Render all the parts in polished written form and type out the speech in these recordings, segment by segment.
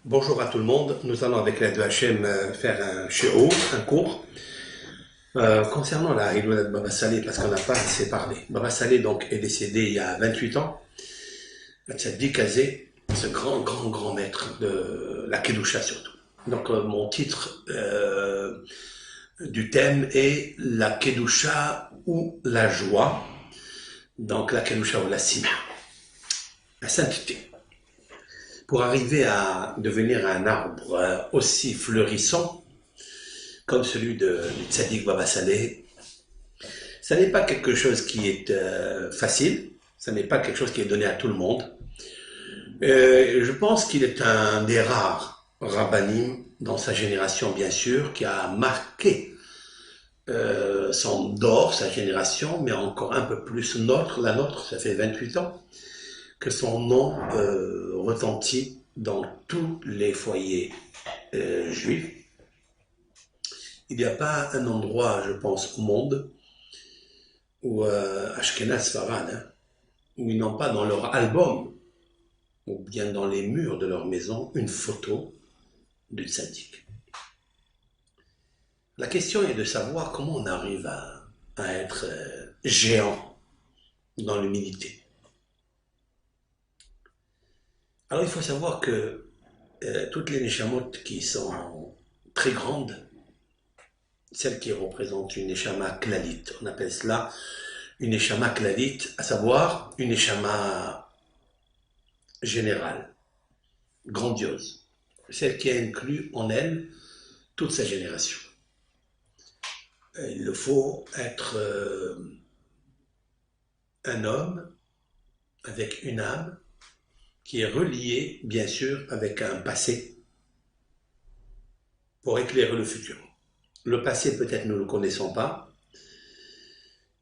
Bonjour à tout le monde. Nous allons avec l'aide de Hachem faire un shiur, un cours concernant la Hiloulat de Baba Saleh parce qu'on n'a pas assez parlé. Baba Saleh donc est décédé il y a 28 ans. Tzaddik Kazé, ce grand maître de la Kedusha surtout. Donc mon titre du thème est la Kedusha ou la joie. Donc la Kedusha ou la Simha, la sainteté. Pour arriver à devenir un arbre aussi fleurissant comme celui du Tzaddik Baba Saleh, ça n'est pas quelque chose qui est facile, ça n'est pas quelque chose qui est donné à tout le monde. Je pense qu'il est un des rares rabbanim dans sa génération, bien sûr, qui a marqué son d'or, sa génération, mais encore un peu plus la nôtre, ça fait 28 ans, que son nom retentit dans tous les foyers juifs. Il n'y a pas un endroit, je pense, au monde où Ashkenaz Farad, hein, où ils n'ont pas dans leur album ou bien dans les murs de leur maison une photo du tzaddik. La question est de savoir comment on arrive à être géant dans l'humilité. Alors il faut savoir que toutes les neshamot qui sont très grandes, celles qui représentent une neshama klalit, on appelle cela une neshama klalit, à savoir une neshama générale, grandiose, celle qui inclut en elle toute sa génération. Il faut être un homme avec une âme qui est reliée, bien sûr, avec un passé pour éclairer le futur. Le passé, peut-être, nous ne le connaissons pas.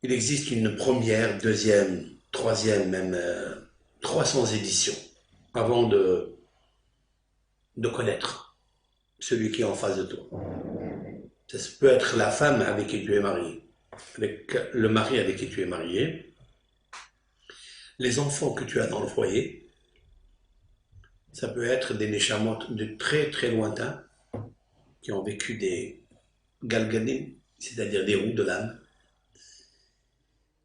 Il existe une première, deuxième, troisième, même 300 éditions avant de connaître celui qui est en face de toi. Ça peut être la femme avec qui tu es marié, avec le mari avec qui tu es marié, les enfants que tu as dans le foyer. Ça peut être des neshamot de très très lointains qui ont vécu des galganim, c'est-à-dire des roues de l'âme,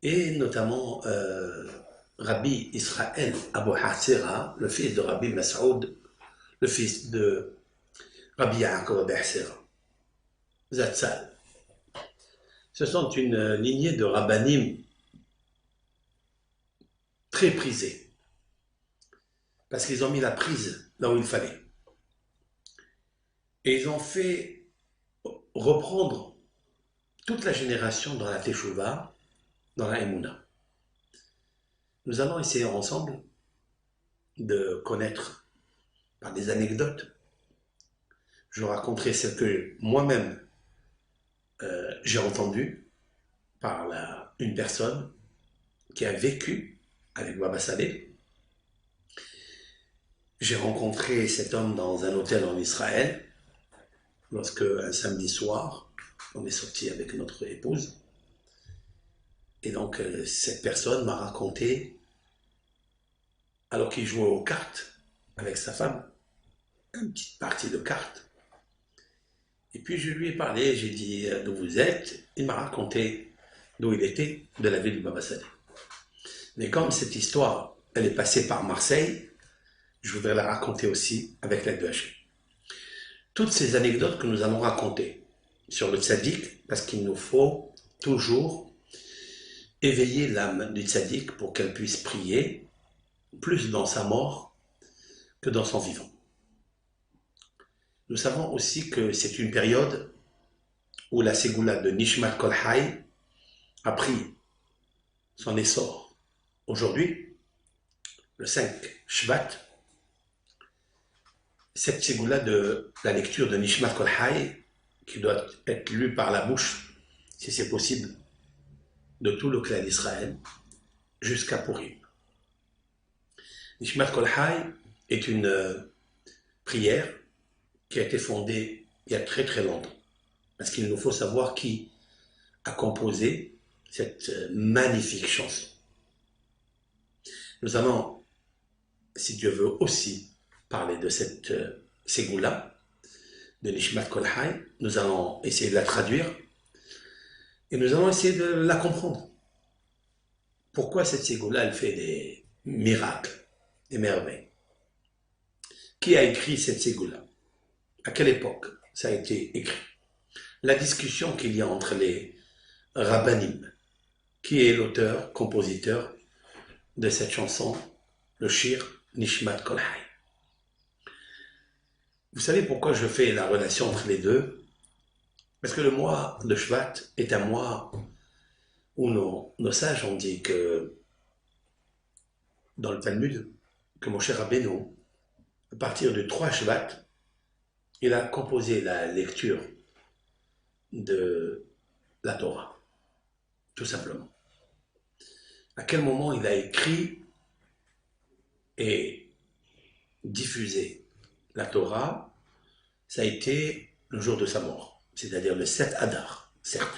et notamment Rabbi Israël Abu Hassira, le fils de Rabbi Masoud, le fils de Rabbi Yaakov Abu Hassira, Zatzal. Ce sont une lignée de rabbanim très prisés, parce qu'ils ont mis la prise là où il fallait. Et ils ont fait reprendre toute la génération dans la Teshuvah, dans la Emouna. Nous allons essayer ensemble de connaître par des anecdotes. Je raconterai ce que moi-même j'ai entendu par une personne qui a vécu avec Baba Saleh. J'ai rencontré cet homme dans un hôtel en Israël lorsque un samedi soir, on est sorti avec notre épouse. Et donc cette personne m'a raconté, alors qu'il jouait aux cartes avec sa femme, une petite partie de cartes. Et puis je lui ai parlé, j'ai dit d'où vous êtes. Il m'a raconté d'où il était, de la ville de Baba Saleh. Mais comme cette histoire, elle est passée par Marseille, je voudrais la raconter aussi avec l'aide de Hachem. Toutes ces anecdotes que nous allons raconter sur le tzaddik, parce qu'il nous faut toujours éveiller l'âme du tzaddik pour qu'elle puisse prier plus dans sa mort que dans son vivant. Nous savons aussi que c'est une période où la ségoula de Nishmat Kol Hay a pris son essor. Aujourd'hui, le 5 Shvat, cette ségoula de la lecture de Nishmat Kol Hay, qui doit être lue par la bouche, si c'est possible, de tout le clan d'Israël, jusqu'à Purim. Nishmat Kol Hay est une prière qui a été fondée il y a très très longtemps. Parce qu'il nous faut savoir qui a composé cette magnifique chanson. Nous allons, si Dieu veut, aussi parler de cette Ségoula de Nishmat Kol Hay. Nous allons essayer de la traduire et nous allons essayer de la comprendre. Pourquoi cette Ségoula, elle fait des miracles, des merveilles? Qui a écrit cette Ségoula? À quelle époque ça a été écrit? La discussion qu'il y a entre les rabbanim. Qui est l'auteur, compositeur de cette chanson, le shir Nishmat Kol Hay? Vous savez pourquoi je fais la relation entre les deux? Parce que le mois de Shvat est un mois où nos sages ont dit que, dans le Talmud, que Moshe Rabbeinu, à partir du 3 Shvat, il a composé la lecture de la Torah, tout simplement. À quel moment il a écrit et diffusé la Torah? Ça a été le jour de sa mort, c'est-à-dire le 7 Adar, certes.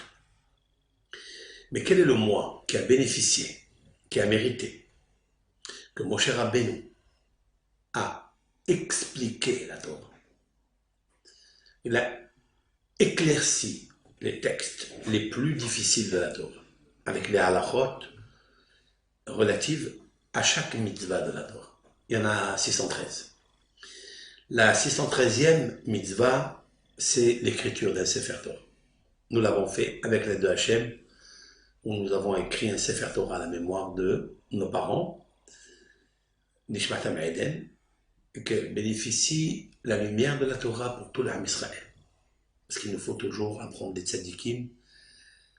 Mais quel est le mois qui a bénéficié, qui a mérité que Moshe Rabbeinu a expliqué la Torah? Il a éclairci les textes les plus difficiles de la Torah, avec les halachot relatives à chaque mitzvah de la Torah. Il y en a 613. La 613e mitzvah, c'est l'écriture d'un Sefer Torah. Nous l'avons fait avec l'aide de Hachem, où nous avons écrit un Sefer Torah à la mémoire de nos parents, Nishmatam Eden, que bénéficie la lumière de la Torah pour tout l'Am Israël. Parce qu'il nous faut toujours apprendre des tzadikim,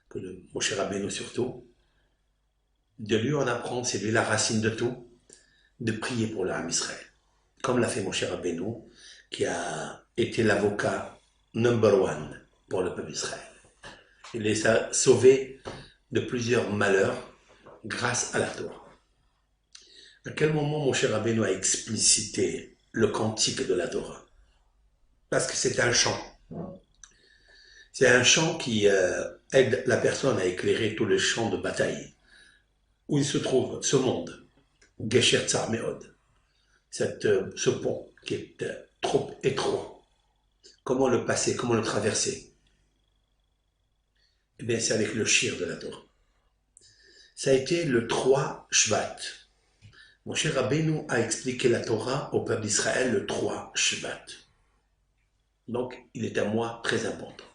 que le Moshe Rabbeinu surtout. De lui en apprendre, c'est lui la racine de tout, de prier pour l'Am Israël. Comme l'a fait Moshe Rabbeinu, qui a été l'avocat number one pour le peuple d'Israël. Il les a sauvés de plusieurs malheurs grâce à la Torah. À quel moment Moshe Rabbeinu a explicité le cantique de la Torah? Parce que c'est un chant. C'est un chant qui aide la personne à éclairer tout le champ de bataille où il se trouve, ce monde, Gesher Tzar Meod, ce pont qui est trop étroit. Comment le passer, comment le traverser? Eh bien, c'est avec le shir de la Torah. Ça a été le 3 Shvat. Moshe Rabbeinu a expliqué la Torah au peuple d'Israël le 3 Shvat. Donc, il est un mois très important.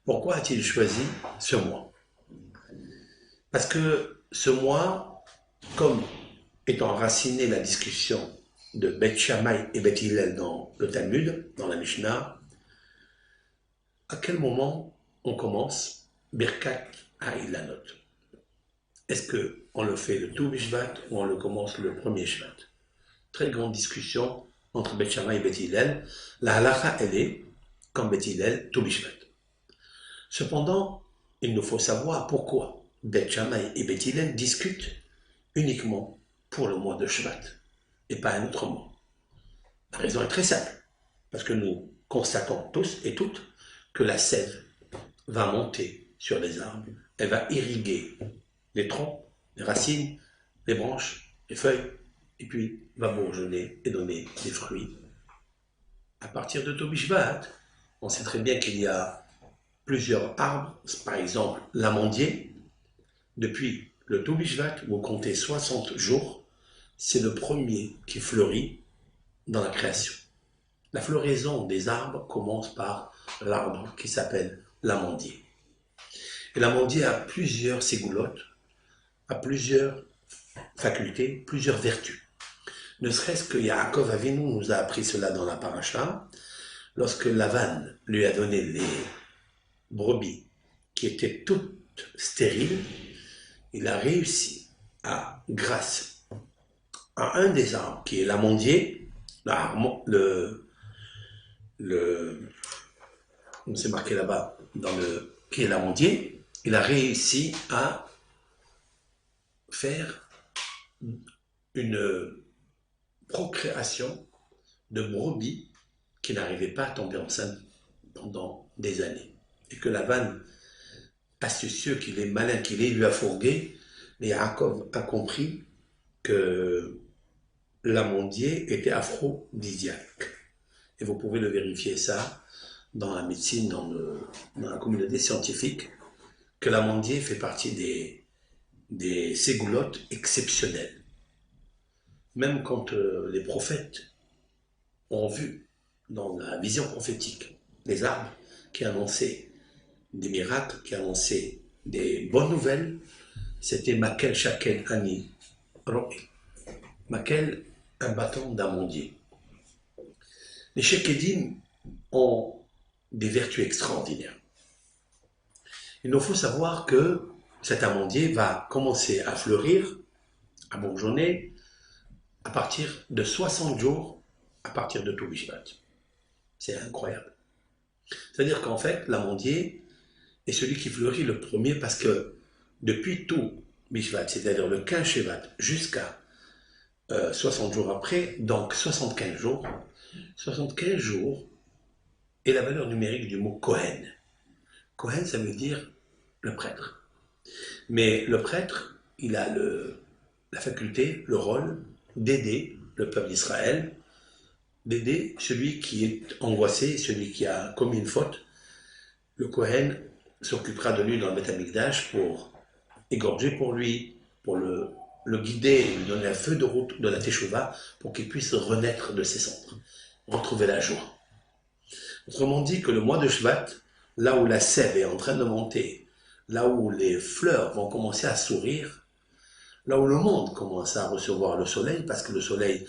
Pourquoi a-t-il choisi ce mois? Parce que ce mois, comme étant enraciné la discussion de Beth Shammai et Beth Hillel dans le Talmud, dans la Mishnah, à quel moment on commence Birkat Ha'ilanot? Est-ce qu'on le fait le tout Bishvat ou on le commence le premier Shvat? Très grande discussion entre Beth Shammai et Beth Hillel. La halacha, elle est, comme Beth Hillel, tout Bishvat. Cependant, il nous faut savoir pourquoi Beth Shammai et Beth Hillel discutent uniquement pour le mois de Shvat et pas un autre mois. La raison est très simple, parce que nous constatons tous et toutes que la sève va monter sur les arbres, elle va irriguer les troncs, les racines, les branches, les feuilles, et puis va bourgeonner et donner des fruits. À partir de Tobi Shvat, on sait très bien qu'il y a plusieurs arbres, par exemple l'amandier. Depuis le Tobi Shvat, où on comptait 60 jours, c'est le premier qui fleurit dans la création. La floraison des arbres commence par l'arbre qui s'appelle l'amandier. Et l'amandier a plusieurs ségoulottes, a plusieurs facultés, plusieurs vertus. Ne serait-ce que Yaakov Avinu nous a appris cela dans la paracha, lorsque Lavan lui a donné les brebis qui étaient toutes stériles, il a réussi à, grâce à un des arbres qui est l'amandier, c'est marqué là-bas, qui est l'amandier, il a réussi à faire une procréation de brebis qui n'arrivaient pas à tomber enceinte pendant des années. Et que Lavan, astucieux qu'il est, malin qu'il est, lui a fourgué, mais Yaakov a compris que l'amandier était aphrodisiaque. Et vous pouvez le vérifier ça dans la médecine, dans la communauté scientifique, que l'amandier fait partie des ségoulottes exceptionnelles. Même quand les prophètes ont vu dans la vision prophétique les arbres qui annonçaient des miracles, qui annonçaient des bonnes nouvelles, c'était Makel, Shakel, Ani, Ro'i. Makel, un bâton d'amandier. Les Shekedim ont des vertus extraordinaires. Il nous faut savoir que cet amandier va commencer à fleurir, à bourgeonner, à partir de 60 jours, à partir de Tobi Shvat. C'est incroyable. C'est-à-dire qu'en fait, l'amandier est celui qui fleurit le premier parce que depuis tout Bishvat, c'est-à-dire le 15 Shevat, jusqu'à 60 jours après, donc 75 jours est la valeur numérique du mot Kohen. Kohen, ça veut dire le prêtre. Mais le prêtre, il a la faculté, le rôle d'aider le peuple d'Israël, d'aider celui qui est angoissé, celui qui a commis une faute. Le Kohen s'occupera de lui dans le Beth Amikdash pour égorger pour lui, pour le guider, lui donner un feu de route de la Teshuvah pour qu'il puisse renaître de ses cendres, retrouver la joie. Autrement dit que le mois de Shvat, là où la sève est en train de monter, là où les fleurs vont commencer à sourire, là où le monde commence à recevoir le soleil, parce que le soleil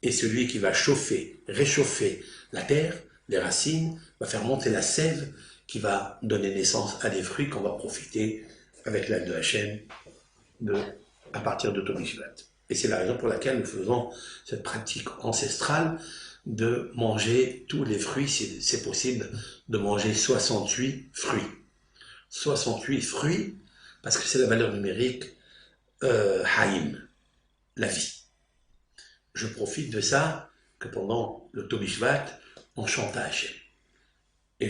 est celui qui va chauffer, réchauffer la terre, les racines, va faire monter la sève, qui va donner naissance à des fruits qu'on va profiter avec l'aide de Hachem à partir de Tobi Shvat. Et c'est la raison pour laquelle nous faisons cette pratique ancestrale de manger tous les fruits, si c'est possible, de manger 68 fruits. 68 fruits, parce que c'est la valeur numérique Haïm, la vie. Je profite de ça que pendant le Tobi Shvat, on chante à Hachem. Et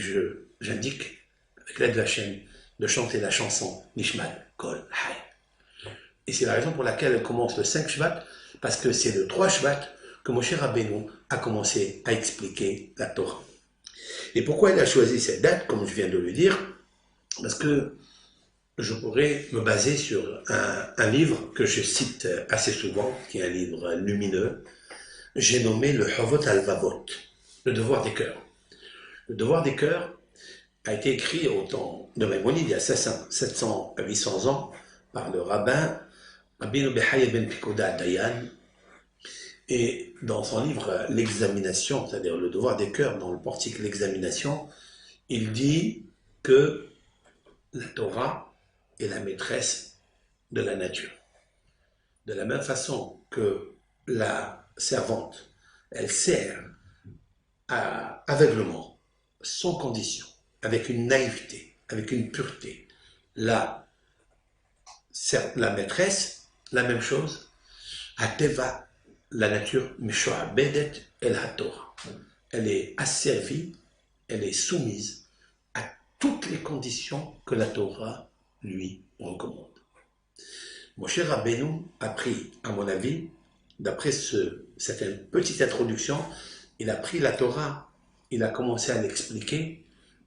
j'indique, avec l'aide de Hachem, de chanter la chanson Nishmal Kol Hay. Et c'est la raison pour laquelle elle commence le 5 Shvat, parce que c'est le 3 Shvat que Moshe Rabbeinu a commencé à expliquer la Torah. Et pourquoi il a choisi cette date, comme je viens de le dire? Parce que je pourrais me baser sur un livre que je cite assez souvent, qui est un livre lumineux. J'ai nommé le Havot Alvavot, le devoir des cœurs. Le devoir des cœurs a été écrit au temps de Maïmonide, il y a 700 à 800 ans, par le rabbin Rabbeinu Behaye ben Pikoda Dayan. Et dans son livre L'examination, c'est-à-dire le devoir des cœurs, dans le portique L'examination, il dit que la Torah est la maîtresse de la nature. De la même façon que la servante, elle sert aveuglement, sans condition, avec une naïveté, avec une pureté. La maîtresse, la même chose, Ateva, la nature, Mishoabedet el HaTorah. Elle est asservie, elle est soumise à toutes les conditions que la Torah lui recommande. Moshe Rabbeinu a pris, à mon avis, d'après cette petite introduction, il a pris la Torah, il a commencé à l'expliquer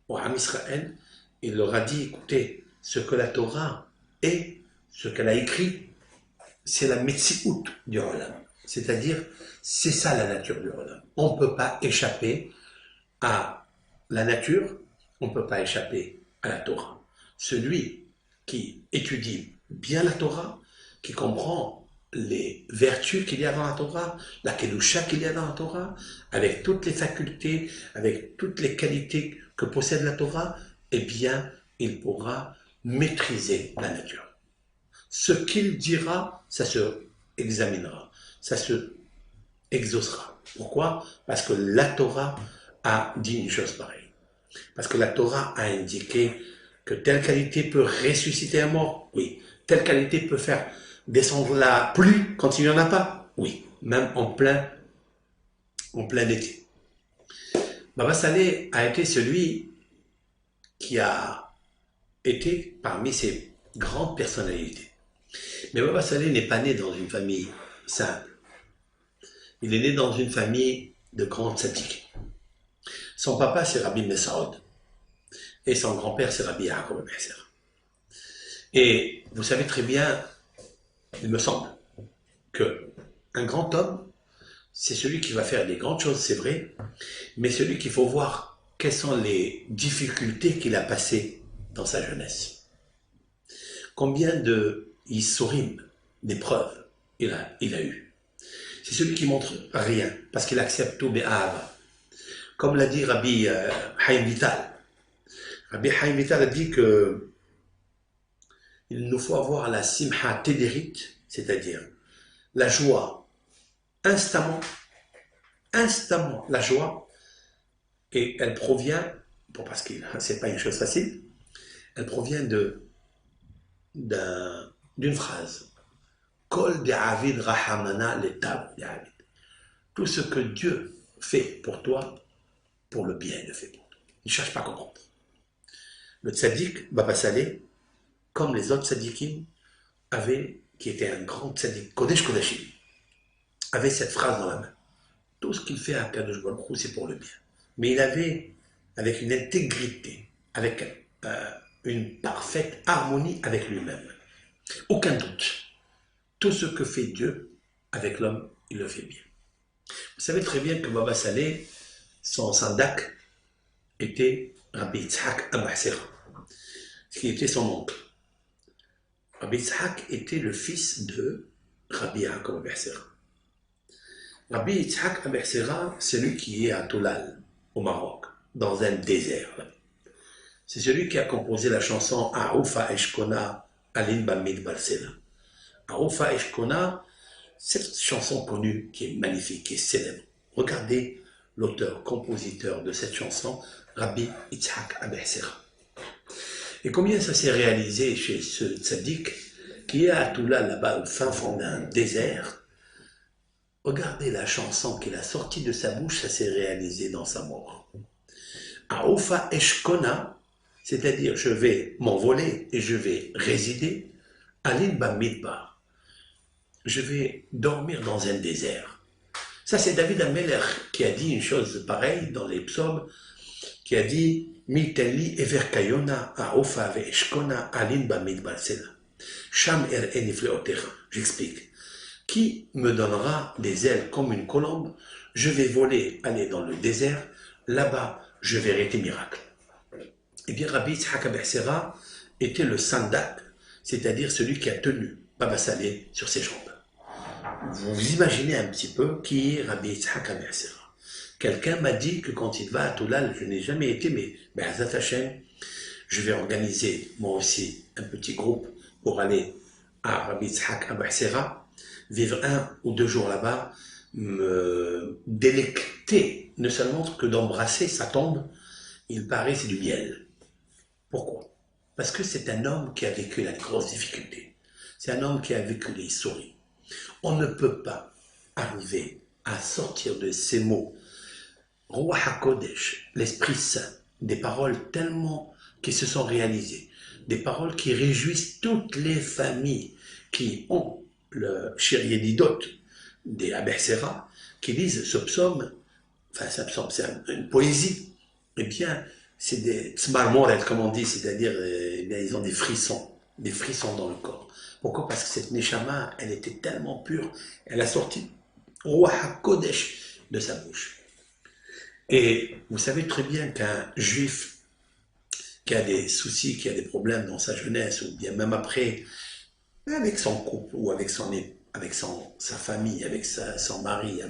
au Ham Israël, il leur a dit, écoutez, ce que la Torah est, ce qu'elle a écrit, c'est la Metsiout du Olam. C'est-à-dire, c'est ça la nature du Olam. On ne peut pas échapper à la nature, on ne peut pas échapper à la Torah. Celui qui étudie bien la Torah, qui comprend les vertus qu'il y a dans la Torah, la Kedusha qu'il y a dans la Torah, avec toutes les facultés, avec toutes les qualités que possède la Torah, eh bien, il pourra maîtriser la nature. Ce qu'il dira, ça se examinera, ça se exaucera. Pourquoi? Parce que la Torah a dit une chose pareille. Parce que la Torah a indiqué que telle qualité peut ressusciter un mort. Oui. Telle qualité peut faire descendre la pluie quand il n'y en a pas. Oui. Même en plein été. Baba Saleh a été celui qui a été parmi ces grandes personnalités. Mais Baba Saleh n'est pas né dans une famille simple. Il est né dans une famille de grands tzaddikim. Son papa, c'est Rabbi Messaoud. Et son grand-père, c'est Rabbi Yaakov ben Sira. Et vous savez très bien, il me semble, que un grand homme, c'est celui qui va faire des grandes choses, c'est vrai, mais celui qu'il faut voir quelles sont les difficultés qu'il a passées dans sa jeunesse. Combien de Yisourim, d'épreuves, il a eu. C'est celui qui montre rien, parce qu'il accepte tout Be'ahava. Comme l'a dit Rabbi Haïm Vital. Rabbi Haïm Vital a dit que il nous faut avoir la simha tédérit, c'est-à-dire la joie instamment, la joie, et elle provient, bon, parce que c'est pas une chose facile, elle provient d'une phrase. Kol de'avid rahamana letab de'avid. Tout ce que Dieu fait pour toi, pour le bien, il le fait pour toi. Ne cherche pas à comprendre. Le tzaddik, Baba Saleh, comme les autres tzaddikim, qui était un grand tzaddik, Kodesh Kodashim, avait cette phrase dans la main. Tout ce qu'il fait à Kadosh Baruch Hu, c'est pour le bien. Mais il avait, avec une intégrité, avec une parfaite harmonie avec lui-même. Aucun doute. Tout ce que fait Dieu avec l'homme, il le fait bien. Vous savez très bien que Baba Saleh, son sandak, était Rabbi Yitzhak Abba Sera, qui était son oncle. Rabbi Yitzhak était le fils de Rabbi Yaakov Abba Sera. Rabbi Yitzhak Abba Sera, c'est lui qui est à Toulal, au Maroc, dans un désert. C'est celui qui a composé la chanson Aoufa Eshkona Alin Bamid Barsela. Aoufa Eshkona, cette chanson connue qui est magnifique, qui est célèbre. Regardez l'auteur, compositeur de cette chanson, Rabbi Yitzhak Abba Sera. Et combien ça s'est réalisé chez ce tzaddik qui est à Toula, là-bas, au fin fond d'un désert. Regardez la chanson qu'il a sortie de sa bouche, ça s'est réalisé dans sa mort. Aoufa Eshkona, c'est-à-dire je vais m'envoler et je vais résider à l'Inba Midbar. Je vais dormir dans un désert. Ça, c'est David Ameller qui a dit une chose pareille dans les psaumes, qui a dit Miteli Everkayona Aoufa Eshkona Alin Midbar Sela. Sham er enifleotecha. J'explique. Qui me donnera des ailes comme une colombe? Je vais voler, aller dans le désert. Là-bas, je verrai tes miracles. Eh bien, Rabbi Yitzhak Abba Sera était le sandak, c'est-à-dire celui qui a tenu Baba Saleh sur ses jambes. Vous imaginez un petit peu qui est Rabbi Yitzhak Abba Sera. Quelqu'un m'a dit que quand il va à Toulal, je n'ai jamais été, mais Be'ezrat Hashem, je vais organiser moi aussi un petit groupe pour aller à Rabbi Yitzhak Abba Sera, vivre 1 ou 2 jours là-bas, me délecter, ne seulement que d'embrasser sa tombe, il paraît c'est du miel. Pourquoi? Parce que c'est un homme qui a vécu la grosse difficulté. C'est un homme qui a vécu les souris. On ne peut pas arriver à sortir de ces mots, Ruach HaKodesh, l'Esprit Saint, des paroles tellement qui se sont réalisées, des paroles qui réjouissent toutes les familles qui ont le Shir Yedidot des Abba Sera, qui lisent ce psaume, enfin ce psaume, c'est une poésie, eh bien, c'est des tzmarmoret, comme on dit, c'est-à-dire, eh bien, ils ont des frissons dans le corps. Pourquoi? Parce que cette Neshama, elle était tellement pure, elle a sorti Ruach HaKodesh de sa bouche. Et vous savez très bien qu'un juif qui a des soucis, qui a des problèmes dans sa jeunesse, ou bien même après, avec son couple, ou avec sa famille, avec son mari,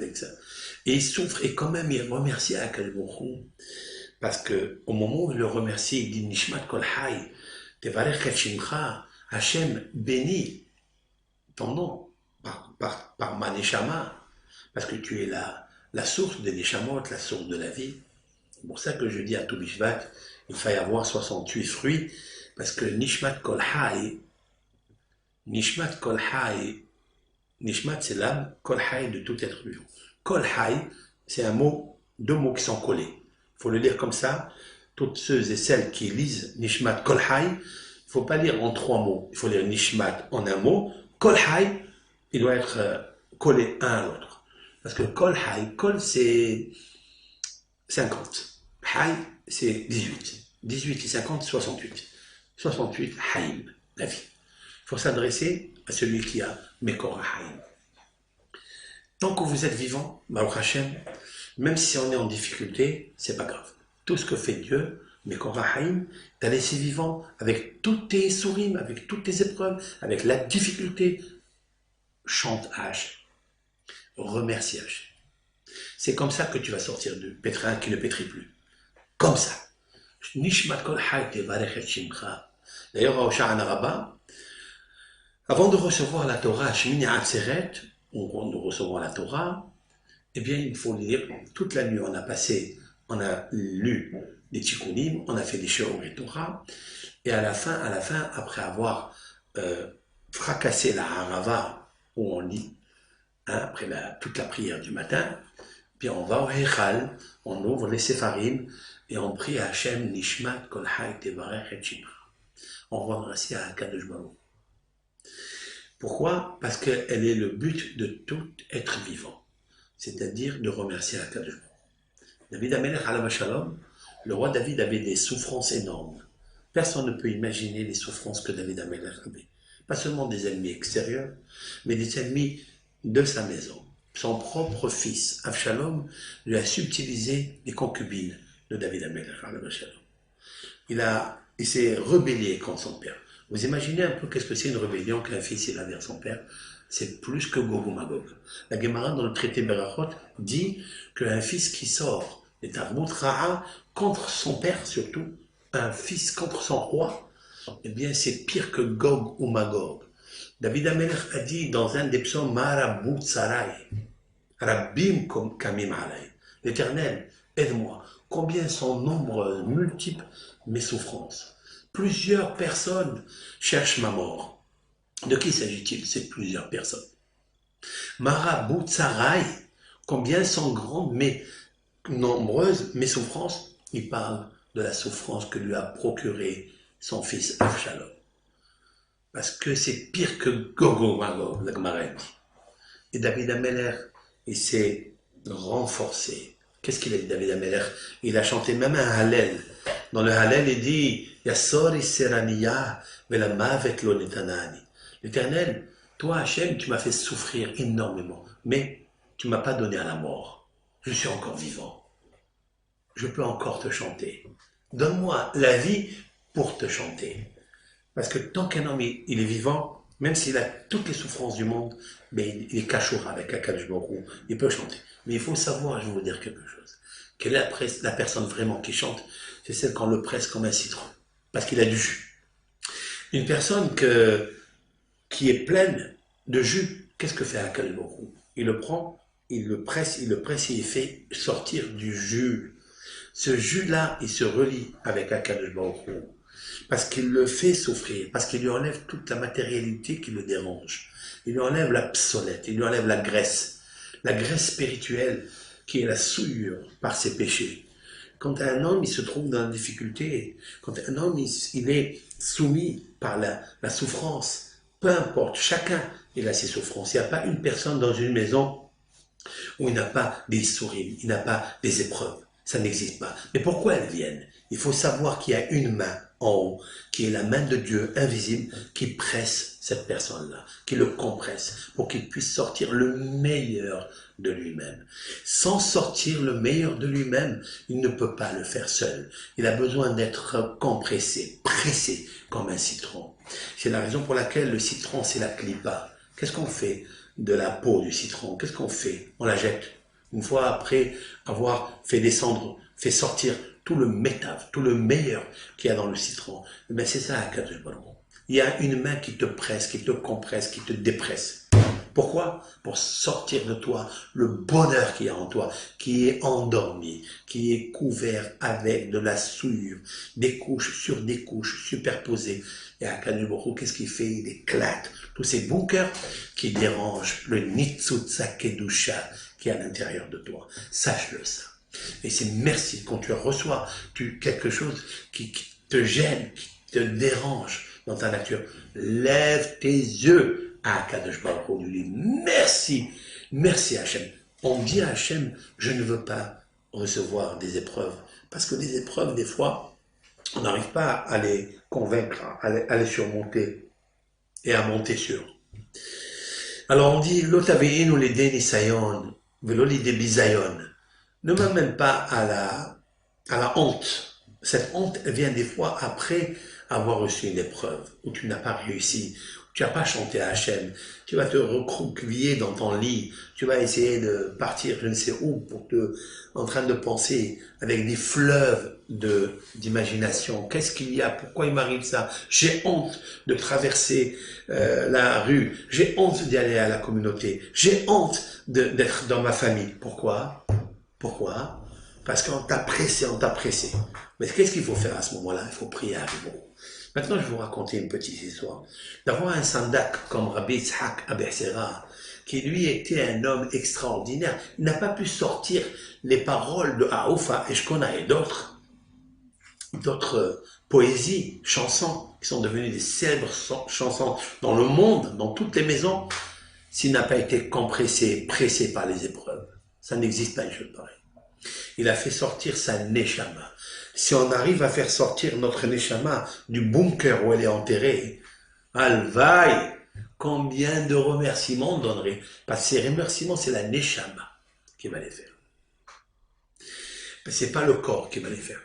et il souffre, et quand même il remercie Akadosh Baruch Hu, parce que au moment où il le remercie, il dit Nishmat Kol Hay, Tevarech et Shimcha, Hachem bénit ton nom par ma Neshama, parce que tu es la source des Neshamot, la source de la vie. C'est pour ça que je dis à tout Bishvat, il faut y avoir 68 fruits, parce que Nishmat Kol Hay, Nishmat c'est l'âme, Kol Hay de tout être vivant. Kol Hay, c'est deux mots qui sont collés. Il faut le lire comme ça. Toutes ceux et celles qui lisent Nishmat Kol Hay, il ne faut pas lire en 3 mots. Il faut lire Nishmat en un mot. Kol Hay, il doit être collé un à l'autre. Parce que Kol Hay, Kol c'est 50. Hay, c'est 18. 18 et 50, 68. 68, Haïm, la vie. Il faut s'adresser à celui qui a Mekora Haïm. Tant que vous êtes vivant, Baruch Hashem, même si on est en difficulté, c'est pas grave. Tout ce que fait Dieu, Mekora Haïm, t'as laissé vivant avec toutes tes souris, avec toutes tes épreuves, avec la difficulté. Chante H, remercie H. C'est comme ça que tu vas sortir du pétrin qui ne pétrit plus. Comme ça. D'ailleurs, au Sha'an Rabbah, avant de recevoir la Torah, Shemini Atzeret, où nous recevons la Torah, eh bien, il faut lire toute la nuit. On a lu les Tikkunim, on a fait des Shiur et Torah, et à la fin, après avoir fracassé la Harava, où on lit, hein, après toute la prière du matin, puis on va au Heichal, on ouvre les Sepharim, et on prie à Hachem, Nishmat, Kol Hay, Tevarech et Shimcha. On remercie à Kadosh Baruch. Pourquoi? Parce qu'elle est le but de tout être vivant, c'est-à-dire de remercier à Kadosh Baruch. David Amelech Alav Shalom, le roi David avait des souffrances énormes. Personne ne peut imaginer les souffrances que David Amelech avait. Pas seulement des ennemis extérieurs, mais des ennemis de sa maison. Son propre fils, Avshalom, lui a subtilisé les concubines de David Amelech Alav Shalom. Il s'est rebellé contre son père. Vous imaginez un peu qu'est-ce que c'est une rébellion qu'un fils il a vers son père? C'est plus que Gog ou Magog. La Gemara dans le traité Berachot dit qu'un fils qui sort des Tarbout Ra'a contre son père surtout, un fils contre son roi, eh bien c'est pire que Gog ou Magog. David Amelech a dit dans un des psaumes Marabut Sarai, Rabbim Kamim Alay, l'Éternel, aide-moi. Combien sont nombreuses, multiples mes souffrances. Plusieurs personnes cherchent ma mort. De qui s'agit-il? C'est plusieurs personnes. Marabut Sarai, combien sont grandes mais nombreuses mes souffrances? Il parle de la souffrance que lui a procurée son fils Avshalom. Parce que c'est pire que Gogo Magog, la Gemara dit. Et David Amelech, il s'est renforcé. Qu'est-ce qu'il a dit, David Amelech? Il a chanté même un Hallel. Dans le Hallel, il dit Yassori Seraniya Velamavet lo netanani. L'Éternel, toi, Hachem, tu m'as fait souffrir énormément, mais tu ne m'as pas donné à la mort. Je suis encore vivant. Je peux encore te chanter. Donne-moi la vie pour te chanter. Parce que tant qu'un homme il est vivant, même s'il a toutes les souffrances du monde, mais il est cachoura avec Akadosh Baruch Hu, il peut chanter. Mais il faut savoir, je vais vous dire quelque chose, que la personne vraiment qui chante, c'est celle qu'on le presse comme un citron, parce qu'il a du jus. Une personne qui est pleine de jus, qu'est-ce que fait Akadosh Baruch Hu? Il le prend, il le presse, et il fait sortir du jus. Ce jus-là, il se relie avec Akadosh Baruch Hu. Parce qu'il le fait souffrir, parce qu'il lui enlève toute la matérialité qui le dérange. Il lui enlève la psolète, il lui enlève la graisse spirituelle qui est la souillure par ses péchés. Quand un homme il se trouve dans la difficulté, quand un homme il est soumis par la souffrance, peu importe, chacun il a ses souffrances. Il n'y a pas une personne dans une maison où il n'a pas des souris, il n'a pas des épreuves. Ça n'existe pas. Mais pourquoi elles viennent? Il faut savoir qu'il y a une main en haut, qui est la main de Dieu invisible, qui presse cette personne-là, qui le compresse, pour qu'il puisse sortir le meilleur de lui-même. Sans sortir le meilleur de lui-même, il ne peut pas le faire seul. Il a besoin d'être compressé, pressé comme un citron. C'est la raison pour laquelle le citron, c'est la clipa. Qu'est-ce qu'on fait de la peau du citron? Qu'est-ce qu'on fait? On la jette. Une fois après avoir fait sortir tout le métave, tout le meilleur qu'il y a dans le citron, ben c'est ça, Akadosh Baruch Hu. Il y a une main qui te presse, qui te compresse, qui te dépresse. Pourquoi? Pour sortir de toi le bonheur qu'il y a en toi, qui est endormi, qui est couvert avec de la souillure, des couches sur des couches superposées. Et Akadosh Baruch Hu, qu'est-ce qu'il fait? Il éclate tous ces bunkers qui dérangent le Nitzutza Kedusha qui est à l'intérieur de toi. Sache-le ça. Et c'est merci quand tu reçois quelque chose qui te gêne, qui te dérange dans ta nature. Lève tes yeux à Akadosh Baruch Hu, lui dis merci, merci Hachem. On dit à Hachem, je ne veux pas recevoir des épreuves Parce que les épreuves, des fois, on n'arrive pas à les convaincre, à les surmonter et à monter sur. Alors on dit, l'otavéine ou les dénisayon, vélo l'idée bisayon. Ne m'amène pas à la honte. Cette honte elle vient des fois après avoir reçu une épreuve, où tu n'as pas réussi, où tu n'as pas chanté à Hachem. Tu vas te recroqueviller dans ton lit, tu vas essayer de partir je ne sais où en train de penser avec des fleuves d'imagination. Qu'est-ce qu'il y a? Pourquoi il m'arrive ça? J'ai honte de traverser la rue. J'ai honte d'y aller à la communauté. J'ai honte d'être dans ma famille. Pourquoi? Pourquoi? Parce qu'on t'a pressé, on t'a pressé. Mais qu'est-ce qu'il faut faire à ce moment-là? Il faut prier à Ribon. Maintenant, je vais vous raconter une petite histoire. D'avoir un sandak comme Rabbi Yitzhak Abersera, qui lui était un homme extraordinaire, il n'a pas pu sortir les paroles de Aoufa, Eshkona et d'autres poésies, chansons, qui sont devenues des célèbres chansons dans le monde, dans toutes les maisons, s'il n'a pas été compressé, pressé par les épreuves. Ça n'existe pas une chose pareille. Il a fait sortir sa neshama. Si on arrive à faire sortir notre neshama du bunker où elle est enterrée, alvaï, combien de remerciements on donnerait? Parce que ces remerciements, c'est la neshama qui va les faire. Mais c'est pas le corps qui va les faire.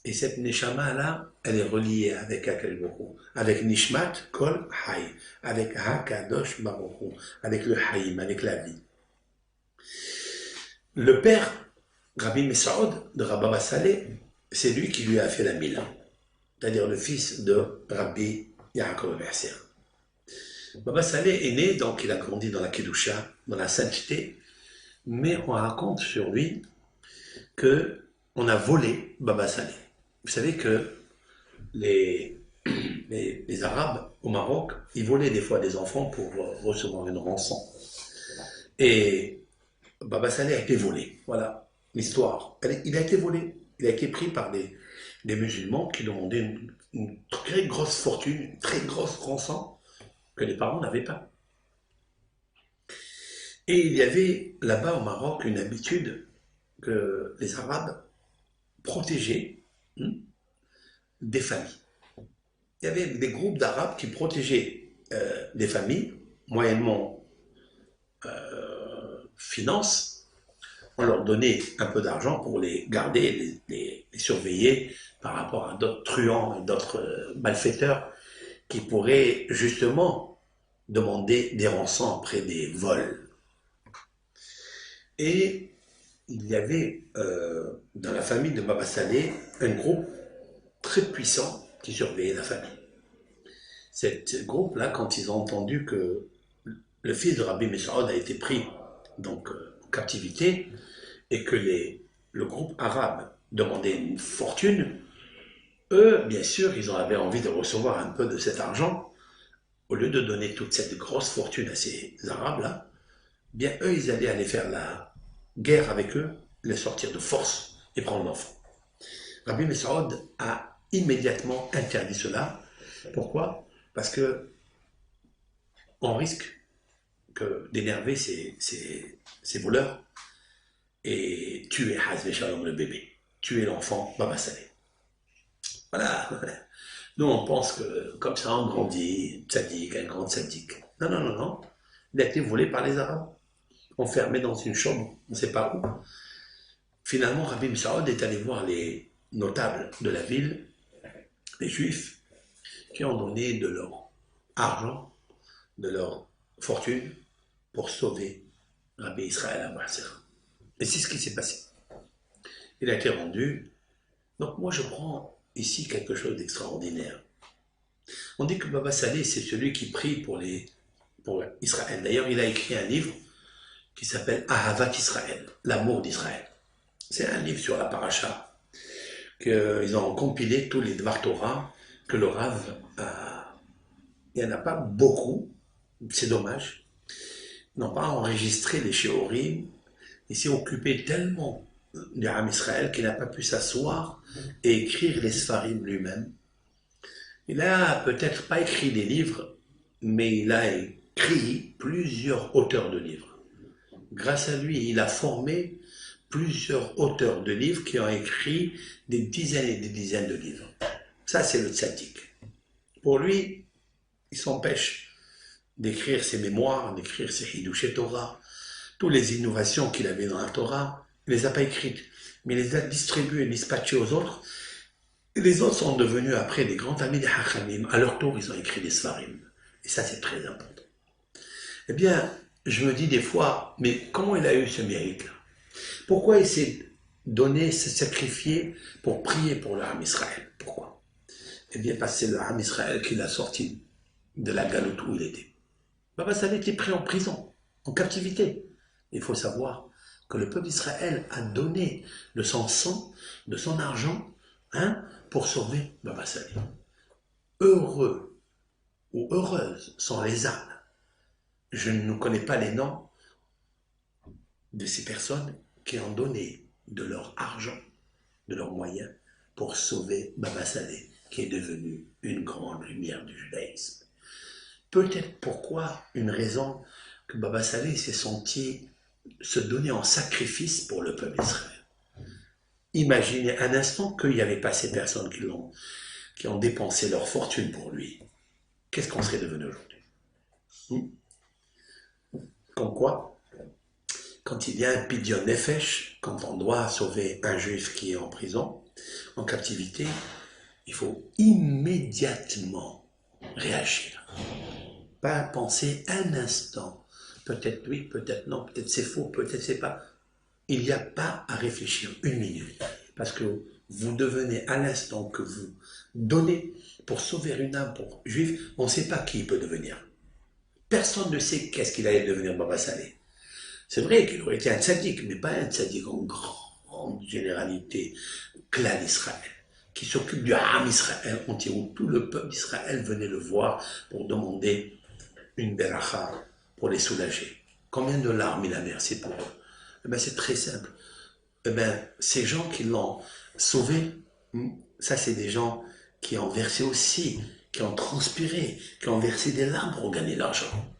Et cette neshama-là, elle est reliée avec Akadosh Baruch Hu, avec Nishmat Kol Hay, avec Hakadosh Baruch Hu, avec le Hayim, avec la vie. Le père, Rabbi Mesaoud, de Rabba Saleh, c'est lui qui lui a fait la Mila, c'est-à-dire le fils de Rabbi Yaakov Berser. Baba Saleh est né, donc il a grandi dans la Kedusha, dans la sainteté, mais on raconte sur lui qu'on a volé Baba Saleh. Vous savez que les Arabes au Maroc, ils volaient des fois des enfants pour recevoir une rançon. Et Baba Saleh a été volé. Voilà l'histoire. Il a été volé. Il a été pris par des musulmans qui demandaient une très grosse fortune, une très grosse rançon que les parents n'avaient pas. Et il y avait là-bas au Maroc une habitude que les Arabes protégeaient des familles. Il y avait des groupes d'Arabes qui protégeaient des familles, moyennement finances. On leur donnait un peu d'argent pour les garder, les surveiller par rapport à d'autres truands et d'autres malfaiteurs qui pourraient justement demander des rançons après des vols. Et il y avait dans la famille de Baba Saleh un groupe très puissant qui surveillait la famille. Ce groupe-là, quand ils ont entendu que le fils de Rabbi Mesaoud a été pris donc, en captivité et que le groupe arabe demandait une fortune, eux, bien sûr, ils avaient envie de recevoir un peu de cet argent. Au lieu de donner toute cette grosse fortune à ces Arabes-là, bien eux, ils allaient aller faire la guerre avec eux, les sortir de force et prendre l'enfant. Rabbi Mesaoud a immédiatement interdit cela. Pourquoi? Parce que on risque d'énerver ces voleurs et tuer Hazve Shalom le bébé, tuer l'enfant Baba Saleh. Voilà. Nous on pense que comme ça on grandit, tzaddik, un grand tzaddik. Non, non, non, non. Il a été volé par les Arabes, enfermé dans une chambre, on ne sait pas où. Finalement, Rabbi Mesaoud est allé voir les notables de la ville, les juifs, qui ont donné de leur argent, de leur fortune, pour sauver Rabbi Israël Abraser. Et c'est ce qui s'est passé. Il a été rendu. Donc moi je prends ici quelque chose d'extraordinaire. On dit que Baba Saleh c'est celui qui prie pour Israël. D'ailleurs il a écrit un livre qui s'appelle Ahavat Israël, l'amour d'Israël. C'est un livre sur la paracha qu'ils ont compilé tous les Dvar Torah que le Rav a. Il n'y en a pas beaucoup, c'est dommage. Ils n'ont pas enregistré les Shiurim. Il s'est occupé tellement du Ham Israël qu'il n'a pas pu s'asseoir et écrire les Sfarim lui-même. Il n'a peut-être pas écrit des livres, mais il a écrit plusieurs auteurs de livres. Grâce à lui, il a formé plusieurs auteurs de livres qui ont écrit des dizaines et des dizaines de livres. Ça, c'est le tzaddik. Pour lui, il s'empêche d'écrire ses mémoires, d'écrire ses Hidushé Torah, toutes les innovations qu'il avait dans la Torah, il ne les a pas écrites, mais il les a distribuées, dispatchées aux autres. Et les autres sont devenus après des grands amis des Hachamim. À leur tour, ils ont écrit des Sfarim. Et ça, c'est très important. Eh bien, je me dis des fois, mais comment il a eu ce mérite-là? Pourquoi il s'est donné, s'est sacrifié pour prier pour le Ham Israël? Pourquoi? Eh bien, parce que c'est le Ham Israël qui l'a sorti de la galoute où il était. Baba Salé était pris en prison, en captivité. Il faut savoir que le peuple d'Israël a donné de son sang, de son argent, pour sauver Baba Salé. Heureux ou heureuses sont les âmes. Je ne connais pas les noms de ces personnes qui ont donné de leur argent, de leurs moyens, pour sauver Baba Salé, qui est devenu une grande lumière du judaïsme. Peut-être pourquoi une raison que Baba Salé s'est senti se donner en sacrifice pour le peuple d'Israël. Imaginez un instant qu'il n'y avait pas ces personnes qui ont dépensé leur fortune pour lui. Qu'est-ce qu'on serait devenu aujourd'hui? Comme quoi, quand il y a un pidyon nefesh, quand on doit sauver un juif qui est en prison, en captivité, il faut immédiatement réagir. Pas penser un instant. Peut-être oui, peut-être non, peut-être c'est faux, peut-être c'est pas. Il n'y a pas à réfléchir une minute. Parce que vous devenez à l'instant que vous donnez pour sauver une âme pour juif, on ne sait pas qui il peut devenir. Personne ne sait qu'est-ce qu'il allait devenir Baba Salé. C'est vrai qu'il aurait été un tzaddik, mais pas un tzaddik en grande généralité, clan d'Israël, qui s'occupe du Ham Israël entier, où tout le peuple d'Israël venait le voir pour demander une beracha, pour les soulager. Combien de larmes il a versé pour eux? Eh bien, c'est très simple. Eh bien, ces gens qui l'ont sauvé, ça c'est des gens qui ont versé aussi, qui ont transpiré, qui ont versé des larmes pour gagner l'argent.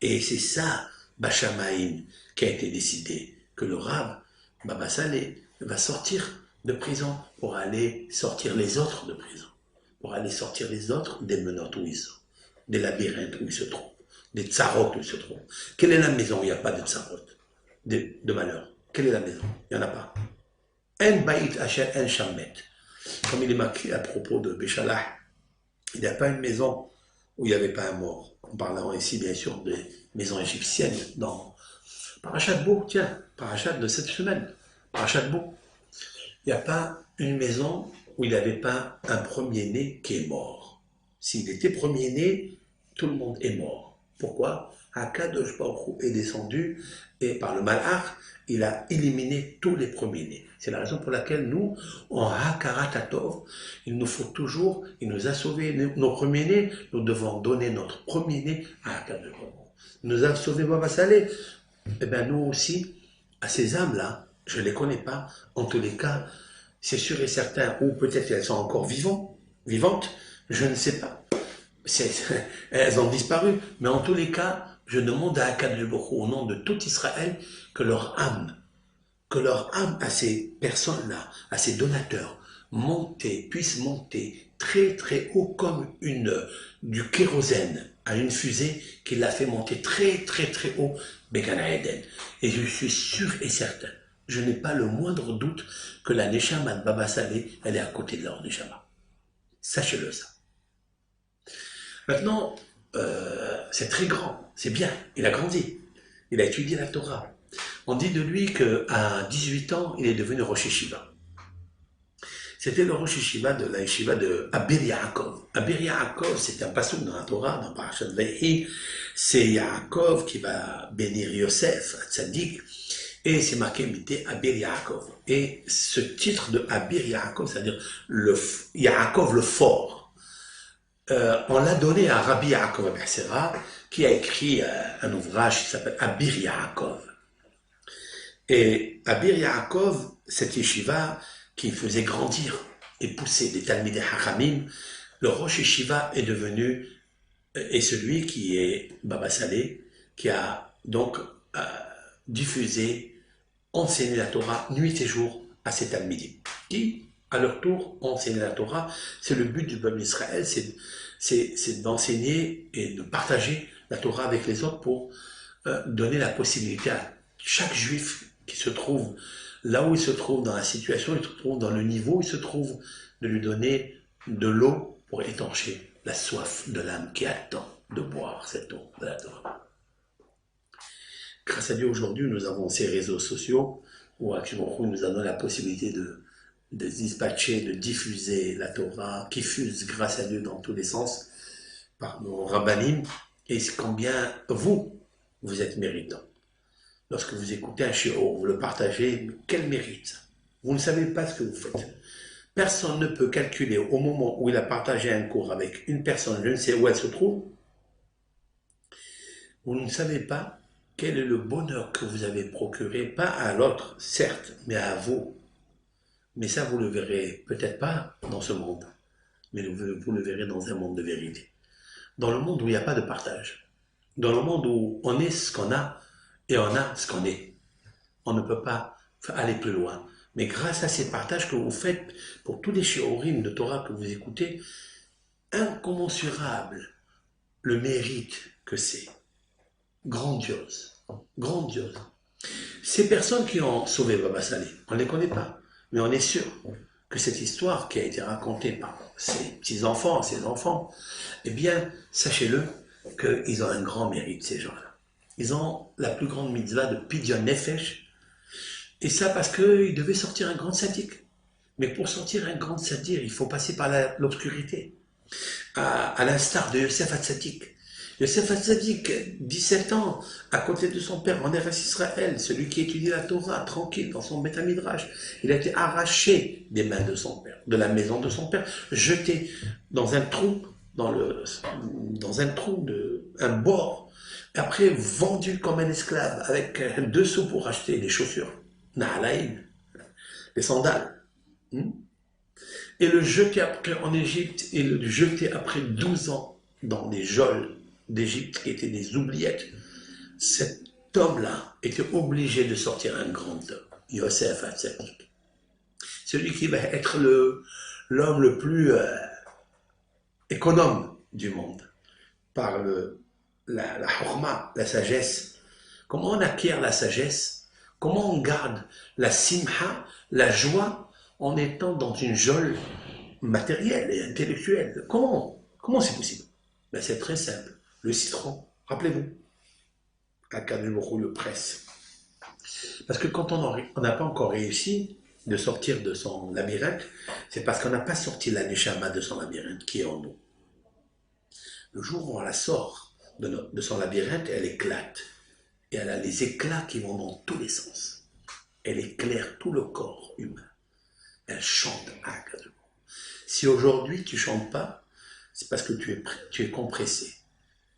Et c'est ça, Bachamaïn, qui a été décidé, que le Rav, Baba Salé, va sortir de prison pour aller sortir les autres de prison, pour aller sortir les autres des menottes où ils sont, des labyrinthes où ils se trouvent, des tsarotes où ils se trouvent. Quelle est la maison où il n'y a pas de tsarotes, de malheur? Quelle est la maison? Il n'y en a pas. En baït asher en shamet. Comme il est marqué à propos de Béchalah, il n'y a pas une maison où il n'y avait pas un mort. En parlant ici, bien sûr, des maisons égyptiennes, dans Parashat Bo, tiens, Parashat de cette semaine, Parashat Bo. Il n'y a pas une maison où il n'y avait pas un premier-né qui est mort. S'il était premier-né, tout le monde est mort. Pourquoi? Akadosh Baruch Hu est descendu et par le Malach, il a éliminé tous les premiers-nés. C'est la raison pour laquelle nous, en Hakarat Hatov, il nous faut toujours, il nous a sauvés nos premiers-nés, nous devons donner notre premier-né à Akadosh Baruch Hu. Il nous a sauvé Baba Salé. Eh bien nous aussi, à ces âmes-là, je ne les connais pas, en tous les cas, c'est sûr et certain, ou peut-être qu'elles sont encore vivantes, je ne sais pas. Elles ont disparu, mais en tous les cas, je demande à Akadosh Baruch Hu, au nom de tout Israël, que leur âme à ces personnes-là, à ces donateurs, puisse monter très très haut comme du kérosène à une fusée qui l'a fait monter très très très haut, Begana Eden. Et je suis sûr et certain, je n'ai pas le moindre doute que la Neshama de Baba Salé, elle est à côté de leur Neshama. Sachez-le ça. Maintenant, c'est très grand, c'est bien, il a grandi, il a étudié la Torah. On dit de lui qu'à 18 ans, il est devenu Rosh Yeshiva. C'était le Rosh Yeshiva de la Yeshiva de Abir Yaakov. Abir Yaakov, c'est un passouk dans la Torah, dans Parashat Vayhi. C'est Yaakov qui va bénir Yosef, Tzadik, et c'est marqué Mité Abir Yaakov. Et ce titre de Abir Yaakov, c'est-à-dire Yaakov le fort, on l'a donné à Rabbi Yaakov Bersera, qui a écrit un ouvrage qui s'appelle Abir Yaakov. Et Abir Yaakov, cette yeshiva qui faisait grandir et pousser des Talmidei Hachamim, le Rosh Yeshiva est devenu, et celui qui est Baba Salé, qui a donc diffusé enseigner la Torah nuit et jour à ces Talmidim, qui, à leur tour, ont enseigné la Torah. C'est le but du peuple d'Israël, c'est d'enseigner et de partager la Torah avec les autres pour donner la possibilité à chaque juif qui se trouve là où il se trouve, dans la situation, il se trouve dans le niveau où il se trouve, de lui donner de l'eau pour étancher la soif de l'âme qui attend de boire cette eau de la Torah. Grâce à Dieu, aujourd'hui, nous avons ces réseaux sociaux où Akadosh nous a donné la possibilité de dispatcher, de diffuser la Torah, qui fuse grâce à Dieu dans tous les sens par nos rabbanim, et combien vous êtes méritant. Lorsque vous écoutez un shiur, vous le partagez, mais quel mérite! Vous ne savez pas ce que vous faites. Personne ne peut calculer au moment où il a partagé un cours avec une personne, je ne sais où elle se trouve, vous ne savez pas quel est le bonheur que vous avez procuré, pas à l'autre, certes, mais à vous. Mais ça, vous le verrez peut-être pas dans ce monde, mais vous le verrez dans un monde de vérité. Dans le monde où il n'y a pas de partage, dans le monde où on est ce qu'on a et on a ce qu'on est, on ne peut pas aller plus loin. Mais grâce à ces partages que vous faites pour tous les shiurim de Torah que vous écoutez, incommensurable le mérite que c'est. Grandiose, grandiose. Ces personnes qui ont sauvé Baba Salé, on ne les connaît pas, mais on est sûr que cette histoire qui a été racontée par ses petits-enfants, ses enfants, eh bien, sachez-le qu'ils ont un grand mérite, ces gens-là. Ils ont la plus grande mitzvah de Pidyon Nefesh, et ça parce qu'il devait sortir un grand sadique. Mais pour sortir un grand sadique, il faut passer par l'obscurité. À l'instar de Yosef Hatzadik. Yosef Hatzadik, 17 ans, à côté de son père, en Eretz Israël, celui qui étudie la Torah, tranquille, dans son Beth Midrash, il a été arraché des mains de son père, de la maison de son père, jeté dans un trou, un bord, et après vendu comme un esclave, avec 2 sous pour acheter des chaussures, Nahalaïm, des sandales. Et le jeter après en Égypte, et le jeter après 12 ans dans les geôles d'Égypte, qui étaient des oubliettes. Cet homme-là était obligé de sortir un grand homme, Yosef Hatzadik. Celui qui va être l'homme le plus économe du monde, par la chorma, la sagesse. Comment on acquiert la sagesse? Comment on garde la simha, la joie, en étant dans une geôle matérielle et intellectuelle? Comment c'est possible? Ben c'est très simple. Le citron, rappelez-vous, Akadosh le presse. Parce que quand on n'a pas encore réussi de sortir de son labyrinthe, c'est parce qu'on n'a pas sorti la neshama de son labyrinthe qui est en nous. Le jour où on la sort de son labyrinthe, elle éclate. Et elle a les éclats qui vont dans tous les sens. Elle éclaire tout le corps humain. Elle chante Akadosh. Si aujourd'hui tu ne chantes pas, c'est parce que tu es compressé,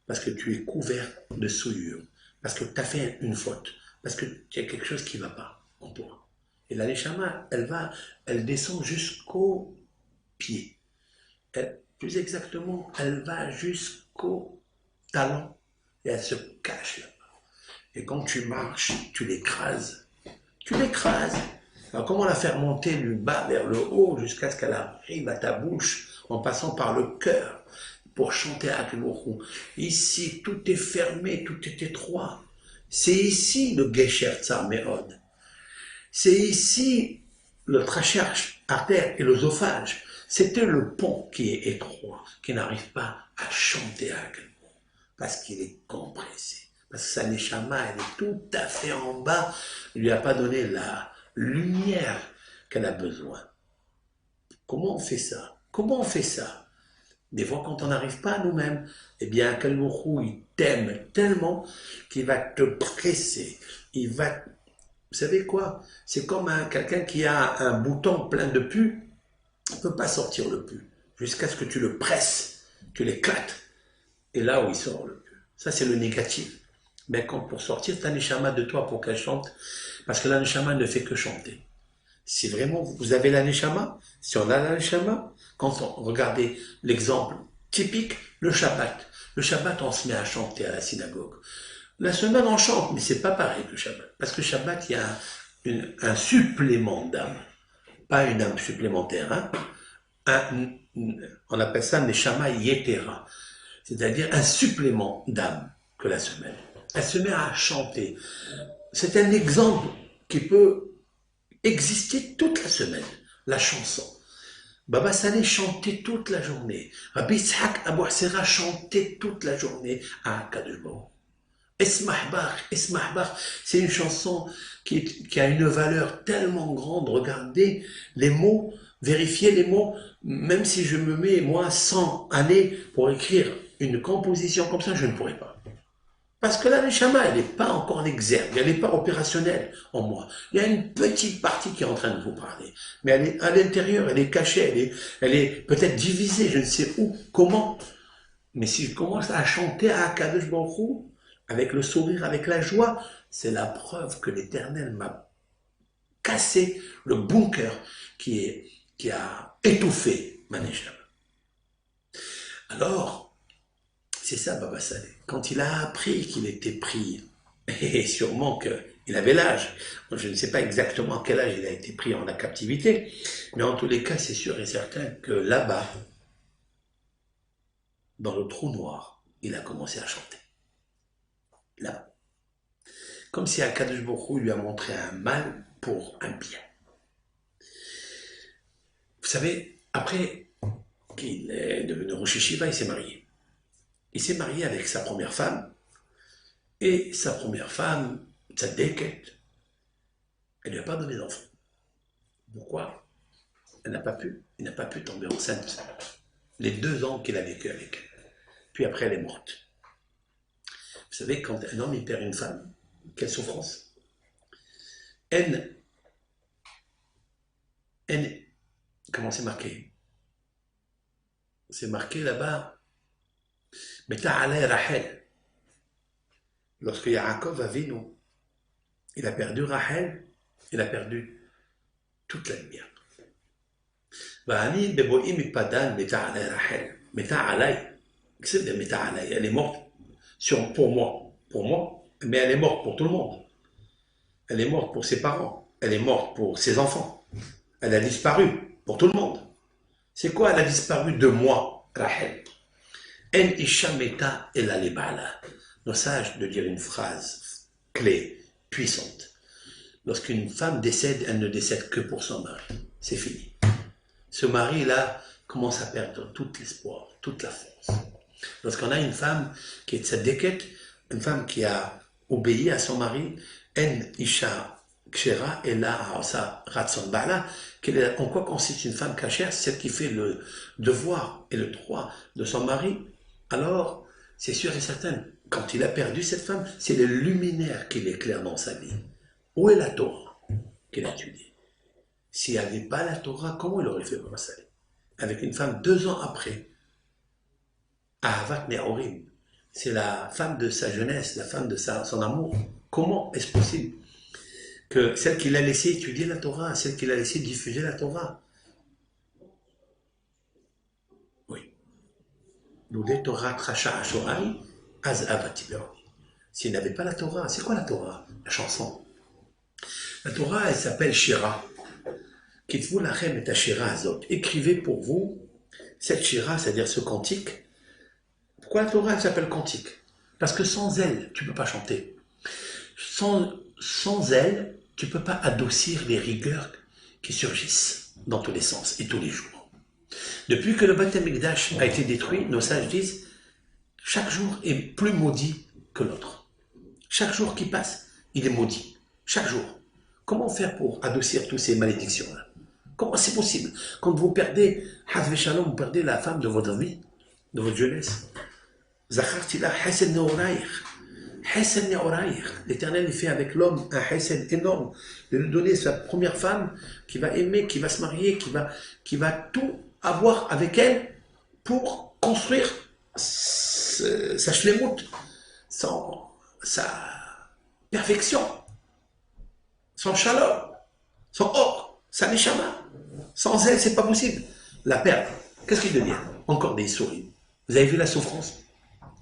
parce que tu es couvert de souillure, parce que tu as fait une faute, parce que tu as quelque chose qui ne va pas en toi. Et la neshama, elle descend jusqu'au pied. Plus exactement, elle va jusqu'au talon et elle se cache là-bas. Et quand tu marches, tu l'écrases. Tu l'écrases. Alors comment la faire monter du bas vers le haut jusqu'à ce qu'elle arrive à ta bouche en passant par le cœur pour chanter à Akadosh. Ici, tout est fermé, tout est étroit. C'est ici le Gesher Tsar Meod. C'est ici le trachère artère et l'œsophage. C'était le pont qui est étroit, qui n'arrive pas à chanter à Akadosh parce qu'il est compressé. Parce que sa neshama, elle est tout à fait en bas. Il ne lui a pas donné la lumière qu'elle a besoin. Comment on fait ça? Comment on fait ça? Des fois, quand on n'arrive pas à nous-mêmes, eh bien, Akadosh, il t'aime tellement qu'il va te presser. Il va... Vous savez quoi? C'est comme quelqu'un qui a un bouton plein de pus. On ne peut pas sortir le pus. Jusqu'à ce que tu le presses, tu l'éclates. Et là où il sort le pus. Ça, c'est le négatif. Mais quand pour sortir ta neshama de toi pour qu'elle chante, parce que la neshama ne fait que chanter. Si vraiment vous avez la neshama, si on a la neshama, quand on regardez l'exemple typique, le Shabbat. Le Shabbat, on se met à chanter à la synagogue. La semaine, on chante, mais c'est pas pareil que le Shabbat. Parce que le Shabbat, il y a un supplément d'âme, pas une âme supplémentaire, hein. On appelle ça Neshama Yetera, c'est-à-dire un supplément d'âme que la semaine. Elle se met à chanter. C'est un exemple qui peut exister toute la semaine, la chanson. Baba Saleh chantait toute la journée. Rabbi Ishaq Abou Hassera chantait toute la journée à Kadosh Baruch. Esmah Bar, c'est une chanson qui a une valeur tellement grande. Regardez les mots, vérifiez les mots, même si je me mets, moi, 100 années pour écrire une composition comme ça, je ne pourrais pas. Parce que la Neshama, elle n'est pas encore en exergue, elle n'est pas opérationnelle en moi. Il y a une petite partie qui est en train de vous parler. Mais elle est à l'intérieur, elle est cachée, elle est peut-être divisée, je ne sais où, comment. Mais si je commence à chanter à Kadosh Baruch Hu, avec le sourire, avec la joie, c'est la preuve que l'Éternel m'a cassé le bunker qui a étouffé ma Neshama. Alors, c'est ça Baba Saleh. Quand il a appris qu'il était pris, et sûrement qu'il avait l'âge, je ne sais pas exactement à quel âge il a été pris en la captivité, mais en tous les cas, c'est sûr et certain que là-bas, dans le trou noir, il a commencé à chanter. Là. Comme si Akadosh Baruch Hu lui a montré un mal pour un bien. Vous savez, après qu'il est devenu Rosh Yeshiva, il s'est marié. Il s'est marié avec sa première femme, et sa première femme, Tzadeket, elle ne lui a pas donné d'enfant. Pourquoi? Elle n'a pas pu tomber enceinte les 2 ans qu'il a vécu avec elle. Puis après, elle est morte. Vous savez, quand un homme il perd une femme, quelle souffrance. Comment c'est marqué? C'est marqué là-bas, Meta alay Rachel. Lorsque Yaakov Avinu, il a perdu Rachel, il a perdu toute la lumière. Va'ani beboim ipadan Meta alay Rachel. Meta alay. Qu'est-ce que c'est Meta alay? Elle est morte pour moi, mais elle est morte pour tout le monde. Elle est morte pour ses parents, elle est morte pour ses enfants. Elle a disparu pour tout le monde. C'est quoi elle a disparu de moi, Rachel? En isha meta el alibala. Nos sages de dire une phrase clé, puissante. Lorsqu'une femme décède, elle ne décède que pour son mari. C'est fini. Ce mari-là commence à perdre tout l'espoir, toute la force. Lorsqu'on a une femme qui est tzadeket, une femme qui a obéi à son mari, en isha kshera et la sa ratson bala, en quoi consiste une femme cachère? C'est celle qui fait le devoir et le droit de son mari. Alors, c'est sûr et certain, quand il a perdu cette femme, c'est le luminaire qui l'éclaire dans sa vie. Où est la Torah qu'il a étudiée? S'il n'y avait pas la Torah, comment il aurait fait Baba Saleh? Avec une femme 2 ans après, Ahavat Ne'orim, c'est la femme de sa jeunesse, la femme de son amour. Comment est-ce possible que celle qui l'a laissé étudier la Torah, celle qui l'a laissé diffuser la Torah? Oui. L'Oudé Torah Tracha Ashorai, Az Avatiber. S'il n'avait pas la Torah, c'est quoi la Torah? La chanson. La Torah, elle s'appelle Shira. Kitvu lachem et Shira azot. Écrivez pour vous cette Shira, c'est-à-dire ce cantique. Pourquoi la Torah, elle s'appelle cantique? Parce que sans elle, tu ne peux pas chanter. Sans elle, tu ne peux pas adoucir les rigueurs qui surgissent dans tous les sens et tous les jours. Depuis que le Beit HaMikdash a été détruit, nos sages disent, chaque jour est plus maudit que l'autre. Chaque jour qui passe, il est maudit. Chaque jour. Comment faire pour adoucir toutes ces malédictions-là? Comment c'est possible? Quand vous perdez, Hazve Shalom, vous perdez la femme de votre vie, de votre jeunesse. Zachartila Hesen Neoraïr. Hesen Neoraïr. L'Éternel fait avec l'homme un Hesen énorme. De lui donner sa première femme qui va aimer, qui va se marier, qui va tout avoir avec elle pour construire sa shlemout, sa perfection, son shalom, son or, sa neshama. Sans elle, c'est pas possible. La perdre. Qu'est-ce qu'il devient? Encore des souris. Vous avez vu la souffrance?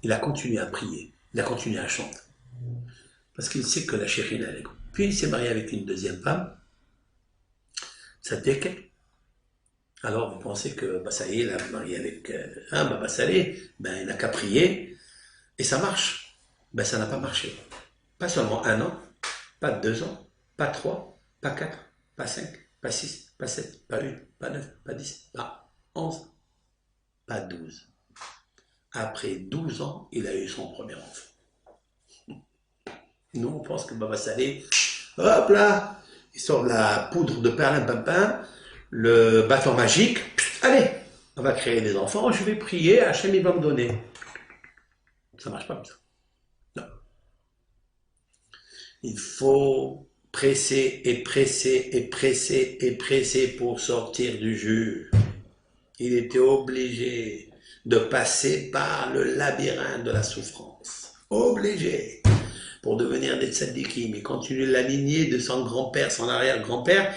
Il a continué à prier. Il a continué à chanter. Parce qu'il sait que la chérine, elle est Puis il s'est marié avec une deuxième femme, Sadek. Alors vous pensez que bah, ça y est, il a marié avec un Baba Salé, ben, il n'a qu'à prier et ça marche. Ben, ça n'a pas marché. Pas seulement un an, pas 2 ans, pas 3, pas 4, pas 5, pas 6, pas 7, pas 8, pas 9, pas 10, pas 11, pas 12. Après 12 ans, il a eu son premier enfant. Nous, on pense que Baba Salé, hop là, il sort la poudre de perlimpinpin, le bâton magique, allez, on va créer des enfants, je vais prier, Hachem il va me donner. Ça marche pas comme ça. Non. Il faut presser et presser et presser et presser pour sortir du jus. Il était obligé de passer par le labyrinthe de la souffrance. Obligé. Pour devenir des tzadikim et continuer la lignée de son grand-père, son arrière-grand-père,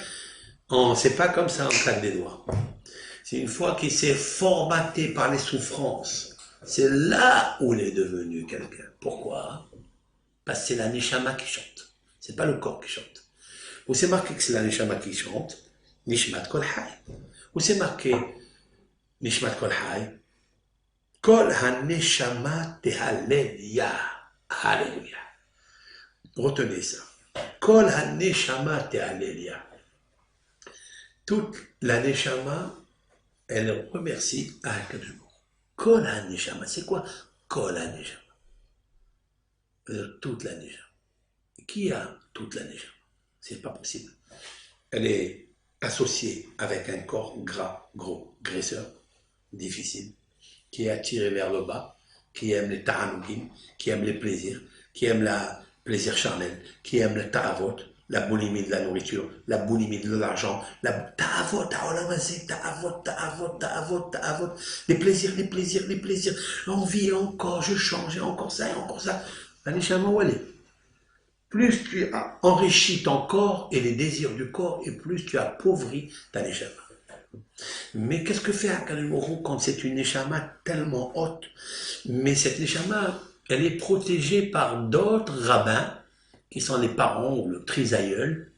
c'est pas comme ça, on claque des doigts. C'est une fois qu'il s'est formaté par les souffrances, c'est là où il est devenu quelqu'un. Pourquoi? Parce que c'est la neshama qui chante. C'est pas le corps qui chante. Où c'est marqué que c'est la neshama qui chante? Nishmat kol hay. Où c'est marqué Nishmat kol hay? Kol ha-neshama tehalelia. Alléluia. Retenez ça. Kol ha-neshama tehalelia. Toute la neshama, elle remercie Akadosh Baruch Hu. Kol ha-neshama. C'est quoi Kol ha-neshama? Toute la neshama. Qui a toute la neshama? C'est pas possible. Elle est associée avec un corps gras, gros, graisseur, difficile, qui est attiré vers le bas, qui aime les ta'anugim, qui aime les plaisirs, qui aime le plaisir charnel, qui aime le ta'avot, la boulimie de la nourriture, la boulimie de l'argent, la ta'avot, ta'avot, les plaisirs, envie, encore, je change, et encore ça, et encore ça. La neshama, où elle est? Plus tu as enrichi ton corps et les désirs du corps, et plus tu appauvris ta neshama. Mais qu'est-ce que fait Akadosh Baruch Hu quand c'est une neshama tellement haute? Mais cette neshama, elle est protégée par d'autres rabbins, qui sont les parents ou le trisaïeul,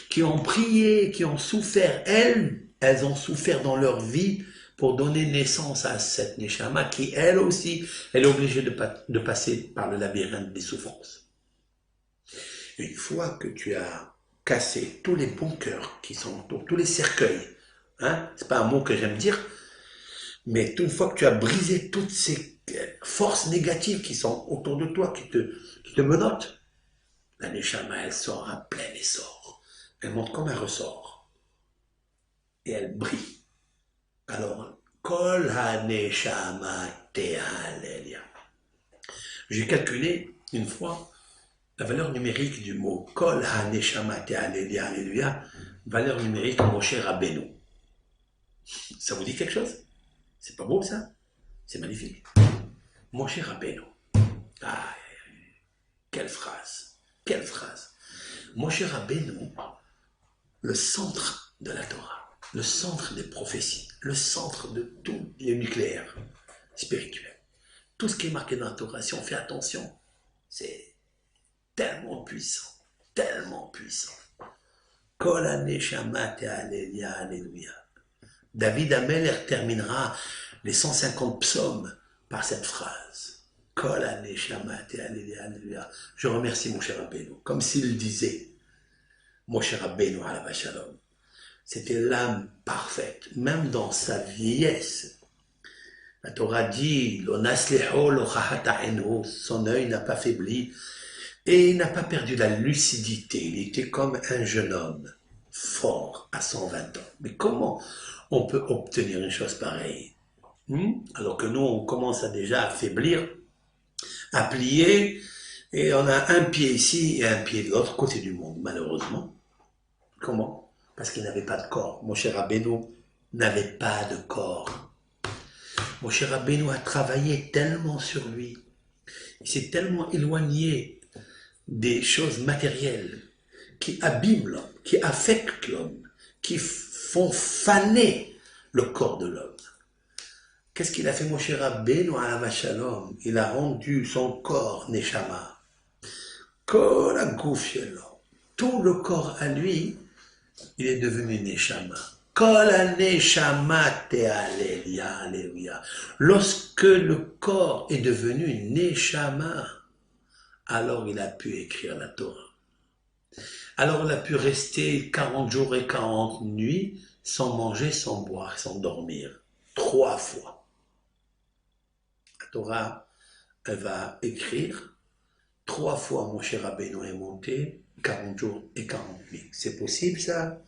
qui ont prié, qui ont souffert, elles ont souffert dans leur vie pour donner naissance à cette neshama qui, elle aussi, elle est obligée de passer par le labyrinthe des souffrances. Une fois que tu as cassé tous les bunkers qui sont autour, tous les cercueils, hein, c'est pas un mot que j'aime dire, mais une fois que tu as brisé toutes ces forces négatives qui sont autour de toi, qui te menottent, la neshama, elle sort à plein essor. Elle monte comme un ressort. Et elle brille. Alors, Kol ha-neshama te'alelia. J'ai calculé une fois la valeur numérique du mot Kol ha-neshama te'alelia, alléluia, valeur numérique Moshe Rabbeinu. Ça vous dit quelque chose? C'est pas beau ça? C'est magnifique. Moshe Rabbeinu. Ah, quelle phrase! Quelle phrase! Moshe Rabbeinu, le centre de la Torah, le centre des prophéties, le centre de tout le nucléaire spirituel. Tout ce qui est marqué dans la Torah, si on fait attention, c'est tellement puissant, tellement puissant. Kol ha-neshama te'alelia, alléluia. David Ameller terminera les 150 psaumes par cette phrase. Kol ha-neshama te'alelia, alléluia. Je remercie mon cher Rabbeinu, comme s'il disait, mon cher Rabbeinu alav shalom. C'était l'âme parfaite, même dans sa vieillesse. La Torah dit, son œil n'a pas faibli et il n'a pas perdu la lucidité. Il était comme un jeune homme, fort à 120 ans. Mais comment on peut obtenir une chose pareille? Alors que nous, on commence à déjà à faiblir, à plier, et on a un pied ici et un pied de l'autre côté du monde, malheureusement. Comment? Parce qu'il n'avait pas de corps. Moshe Rabbeinu n'avait pas de corps. Moshe Rabbeinu a travaillé tellement sur lui. Il s'est tellement éloigné des choses matérielles qui abîment l'homme, qui affectent l'homme, qui font faner le corps de l'homme. Qu'est-ce qu'il a fait Moshe Rabbeinu alav shalom? Il a rendu son corps neshama. Kol haguf shelo, tout le corps à lui, il est devenu Neshama. Kol Neshama te Alléluia, Alléluia. Lorsque le corps est devenu Neshama, alors il a pu écrire la Torah. Alors il a pu rester 40 jours et 40 nuits sans manger, sans boire, sans dormir. 3 fois. La Torah, elle va écrire 3 fois Moshe Rabbeinu est monté, 40 jours et 40 nuits. C'est possible ça?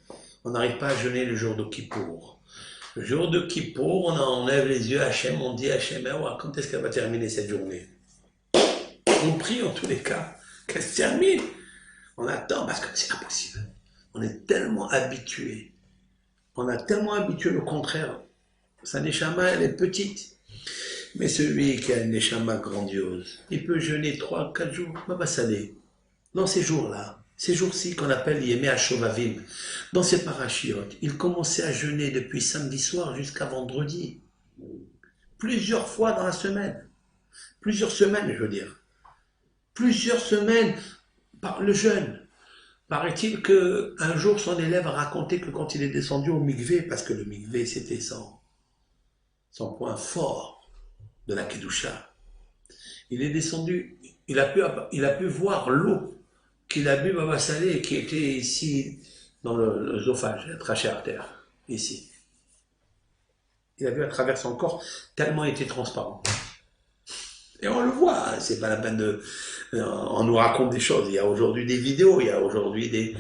On n'arrive pas à jeûner le jour de Kippour. Le jour de Kippour, on enlève les yeux à Hachem, on dit à Hachem, quand est-ce qu'elle va terminer cette journée? On prie en tous les cas, qu'elle se termine. On attend parce que c'est impossible. On est tellement habitué. On a tellement habitué le contraire. Sa neshama, elle est petite. Mais celui qui a une neshama grandiose, il peut jeûner 3-4 jours, Baba Salé. Dans ces jours-là, ces jours-ci qu'on appelle Yemé HaShovavim, dans ces parachiotes, il commençait à jeûner depuis samedi soir jusqu'à vendredi. Plusieurs fois dans la semaine. Plusieurs semaines, je veux dire. Plusieurs semaines par le jeûne. Paraît-il qu'un jour, son élève a raconté que quand il est descendu au mikvé, parce que le mikvé, c'était son point fort de la Kedusha, il est descendu, il a pu voir l'eau qu'il a bu Baba Salé et qui était ici, dans l'œsophage, la trachée artère, ici. Il a vu à travers son corps, tellement il était transparent. Et on le voit, c'est pas la peine de... On nous raconte des choses, il y a aujourd'hui des vidéos, il y a aujourd'hui des...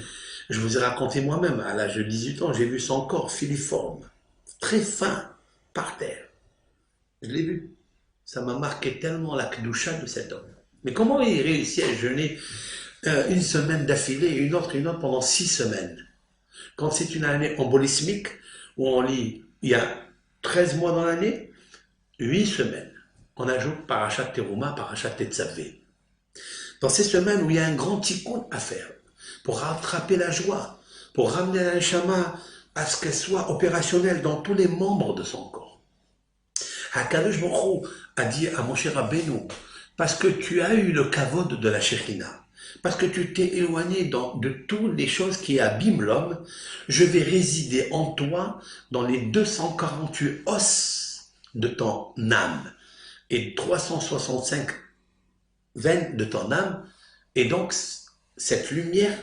Je vous ai raconté moi-même, à l'âge de 18 ans, j'ai vu son corps filiforme, très fin, par terre. Je l'ai vu. Ça m'a marqué tellement la kedusha de cet homme. Mais comment il réussit à jeûner une semaine d'affilée, une autre pendant 6 semaines? Quand c'est une année embolismique, où on lit, il y a 13 mois dans l'année, 8 semaines. On ajoute Parashat Teruma, Parashat Tetzavé. Dans ces semaines où il y a un grand tikkun à faire, pour rattraper la joie, pour ramener la neshama à ce qu'elle soit opérationnelle dans tous les membres de son corps. HaKadosh Baruch Hu a dit à Moshe Rabbeinu, parce que tu as eu le kavod de la Shekhinah, parce que tu t'es éloigné de toutes les choses qui abîment l'homme, je vais résider en toi dans les 248 os de ton âme et 365 veines de ton âme, et donc cette lumière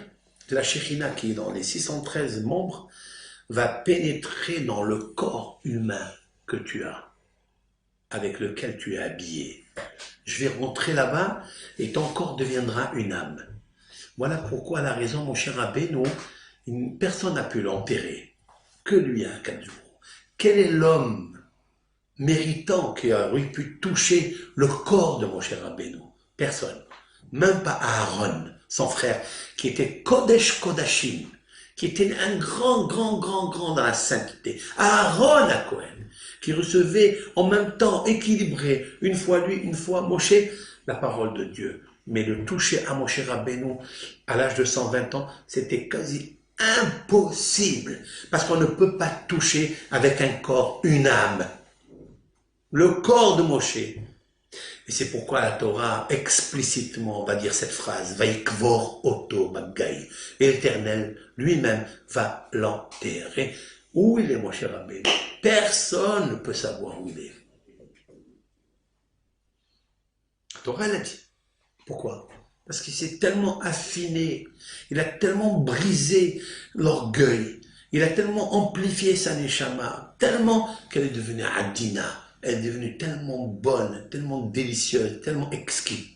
de la Shekhinah qui est dans les 613 membres va pénétrer dans le corps humain que tu as, avec lequel tu es habillé. Je vais rentrer là-bas et ton corps deviendra une âme. Voilà pourquoi la raison, mon cher Rabbeinu, personne n'a pu l'enterrer, que lui à 4 jours. Quel est l'homme méritant qui aurait pu toucher le corps de mon cher Rabbeinu? Personne. Même pas Aaron, son frère, qui était Kodesh Kodashim, qui était un grand dans la sainteté. Aaron à Cohen, qui recevait en même temps, équilibré, une fois lui, une fois Moshe, la parole de Dieu. Mais le toucher à Moshe Rabbeinu, à l'âge de 120 ans, c'était quasi impossible, parce qu'on ne peut pas toucher avec un corps une âme. Le corps de Moshe. Et c'est pourquoi la Torah explicitement va dire cette phrase, Vaikvor Oto Bagay. Et l'Éternel lui-même va l'enterrer. Où il est, Moshe Rabbeinu? Personne ne peut savoir où il est. La Torah l'a dit. Pourquoi? Parce qu'il s'est tellement affiné, il a tellement brisé l'orgueil, il a tellement amplifié sa neshama, tellement qu'elle est devenue adina. Elle est devenue tellement bonne, tellement délicieuse, tellement exquise.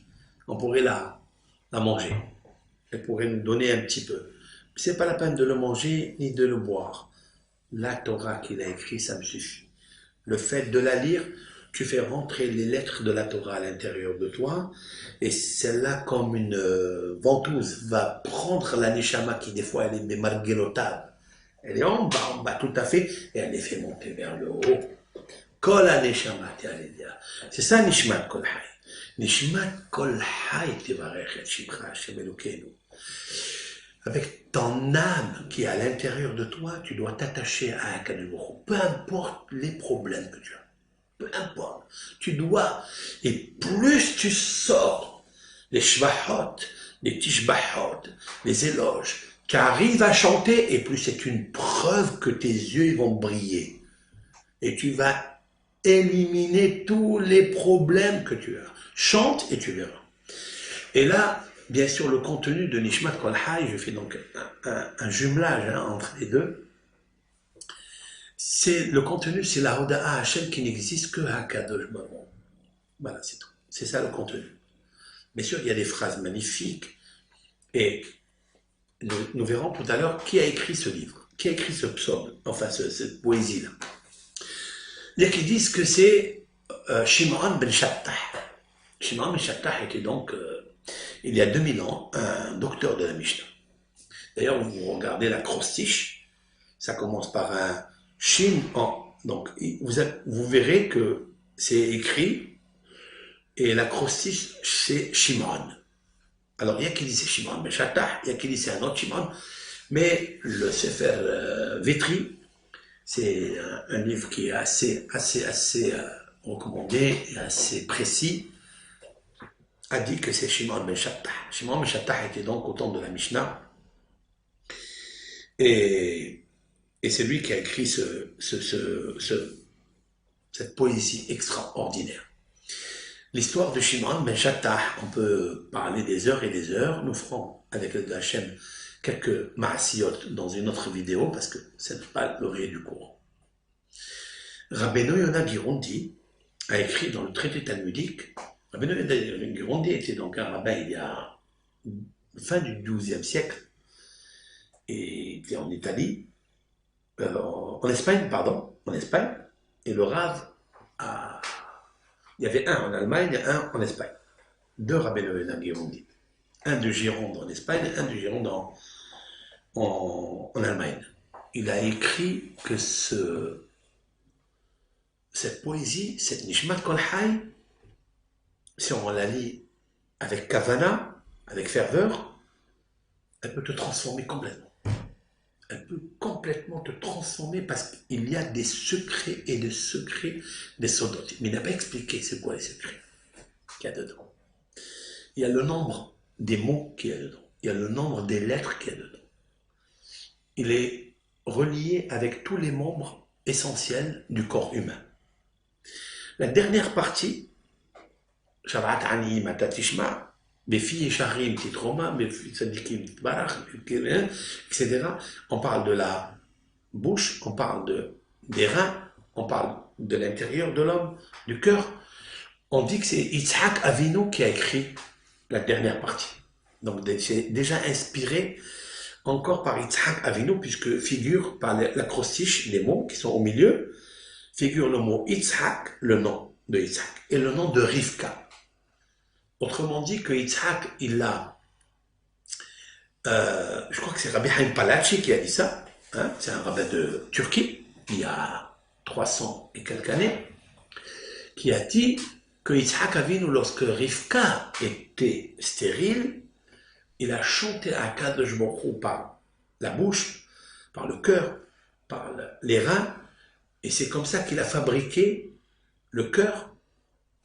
On pourrait la manger. Elle pourrait nous donner un petit peu. C'est pas la peine de le manger ni de le boire. La Torah qu'il a écrit, ça me suffit. Le fait de la lire, tu fais rentrer les lettres de la Torah à l'intérieur de toi, et celle-là, comme une ventouse, va prendre la neshama qui, des fois, elle est des marguerotables. Elle est en bas tout à fait, et elle les fait monter vers le haut. Kol ha-neshama te'alidea. C'est ça, Nishmat Kol Hay. Nishmat Kol Hay tevarech et shimcha Hashem Elokeinu. Avec ton âme qui est à l'intérieur de toi, tu dois t'attacher à HaKadosh Baruch Hu. Peu importe les problèmes que tu as. Peu importe. Tu dois, et plus tu sors les shvachot les tishbahot, les éloges, tu arrives à chanter et plus c'est une preuve que tes yeux ils vont briller. Et tu vas éliminer tous les problèmes que tu as. Chante et tu verras. Et là, bien sûr, le contenu de Nishmat Kol Hay, je fais donc un jumelage entre les deux. Le contenu, c'est la Hoda'a Hashem qui n'existe que à Kadosh Baruch. Voilà, c'est tout. C'est ça le contenu. Bien sûr, il y a des phrases magnifiques. Et nous verrons tout à l'heure qui a écrit ce livre, qui a écrit ce psaume, enfin cette poésie-là. Il y a qui disent que c'est Shimon ben Shattah. Shimon ben Shattah était donc, il y a 2000 ans, un docteur de la Mishnah. D'ailleurs, vous regardez l'acrostiche, ça commence par un Shin en. Donc, vous verrez que c'est écrit, et l'acrostiche, c'est Shimon. Alors, il y a qui dit c'est Shimon ben Shattah, il y a qui dit c'est un autre Shimon, mais le Sefer Vitri, c'est un livre qui est assez recommandé et assez précis, a dit que c'est Shimon ben Shattah. Shimon ben Shattah était donc au temps de la Mishnah, et c'est lui qui a écrit cette poésie extraordinaire. L'histoire de Shimon ben Shattah, on peut parler des heures et des heures. Nous ferons, avec le Hachem, quelques ma'asiyot dans une autre vidéo, parce que ce n'est pas l'oreille du cours. Rabbeinu Yonah Girondi a écrit dans le traité talmudique. Rabbeinu Yonah Girondi était donc un rabbin il y a fin du XIIe siècle, et il était en Italie, en Espagne, et le Rav il y avait un en Allemagne et un en Espagne. Deux Rabbeinu Yonah Girondi. Un de Gironde en Espagne et un de Gironde en Allemagne. Il a écrit que cette poésie, cette Nishmat Kol Hay, si on la lit avec kavana, avec ferveur, elle peut te transformer complètement. Elle peut complètement te transformer parce qu'il y a des secrets et des secrets des sodotes. Mais il n'a pas expliqué c'est quoi les secrets qu'il y a dedans. Il y a le nombre des mots qu'il y a dedans. Il y a le nombre des lettres qu'il y a dedans. Il est relié avec tous les membres essentiels du corps humain. La dernière partie, Shabbat Ani Matatishma, Befi et Sharim Titroma, Befi Sadikim Barach, etc. On parle de la bouche, on parle des reins, on parle de l'intérieur de l'homme, du cœur. On dit que c'est Yitzhak Avinu qui a écrit la dernière partie. Donc c'est déjà inspiré encore par Yitzhak Avinu, puisque figure par l'acrostiche, les mots qui sont au milieu, figure le mot Yitzhak, le nom de Yitzhak, et le nom de Rivka. Autrement dit que Yitzhak, il a, je crois que c'est Rabbi Haim Palachi qui a dit ça, hein, c'est un rabbin de Turquie, il y a 300 et quelques années, qui a dit que Yitzhak Avinu, lorsque Rivka était stérile, il a chanté à Kadosh Baruch Hu par la bouche, par le cœur, par les reins, et c'est comme ça qu'il a fabriqué le cœur,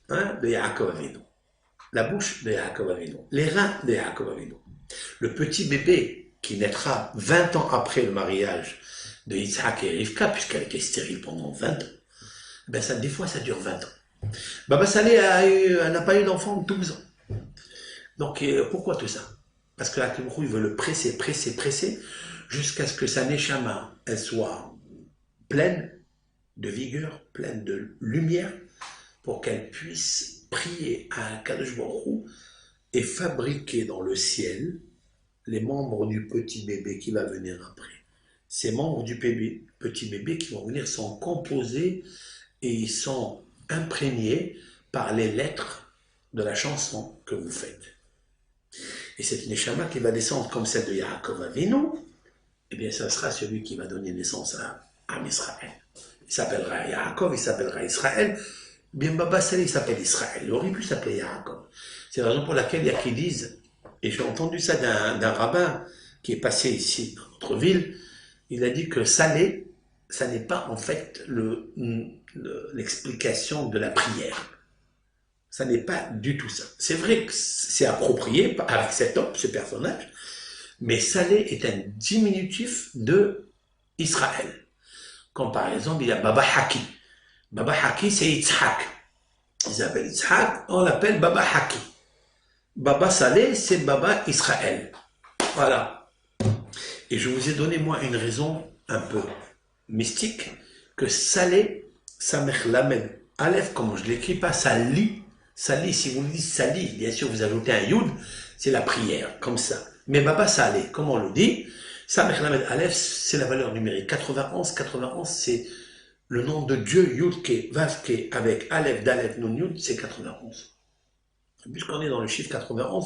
hein, de Yaakov Avinu, la bouche de Yaakov Avinu, les reins de Yaakov Avinu. Le petit bébé qui naîtra 20 ans après le mariage de Yitzhak et Rivka, puisqu'elle était stérile pendant 20 ans, ben ça, des fois ça dure 20 ans. Baba Salé n'a pas eu d'enfant 12 ans. Donc pourquoi tout ça? Parce que la Kibroui veut le presser, jusqu'à ce que sa Neshama, elle soit pleine de vigueur, pleine de lumière, pour qu'elle puisse prier à Kadosh Baruch Hu et fabriquer dans le ciel les membres du petit bébé qui va venir après. Ces membres du petit bébé qui vont venir sont composés et ils sont imprégnés par les lettres de la chanson que vous faites. Et cette Neshama qui va descendre comme celle de Yaakov Avinu, eh bien, ça sera celui qui va donner naissance à Israël. Il s'appellera Yaakov, il s'appellera Israël. Bien, Baba Salé, il s'appelle Israël. Il aurait pu s'appeler Yaakov. C'est la raison pour laquelle il y a qui disent, et j'ai entendu ça d'un rabbin qui est passé ici dans notre ville, il a dit que Salé, ça n'est pas en fait l'explication de la prière. Ça n'est pas du tout ça. C'est vrai que c'est approprié avec cet homme, ce personnage, mais Saleh est un diminutif de Israël. Comme par exemple, il y a Baba Haki. Baba Haki, c'est Yitzhak. Ils appellent Yitzhak, on l'appelle Baba Haki. Baba Saleh, c'est Baba Israël. Voilà. Et je vous ai donné, moi, une raison un peu mystique, que Saleh, Samech Lamed Aleph, comme je ne l'écris pas, ça lit. Sali, si vous le dites Sali, bien sûr, vous ajoutez un Yud, c'est la prière, comme ça. Mais Baba Saleh, comme on le dit, Samech Lamed Aleph, c'est la valeur numérique. 91, 91, c'est le nom de Dieu, Yudke, Vavke, avec Aleph, Dalef, Nun, Yud, c'est 91. Puisqu'on est dans le chiffre 91,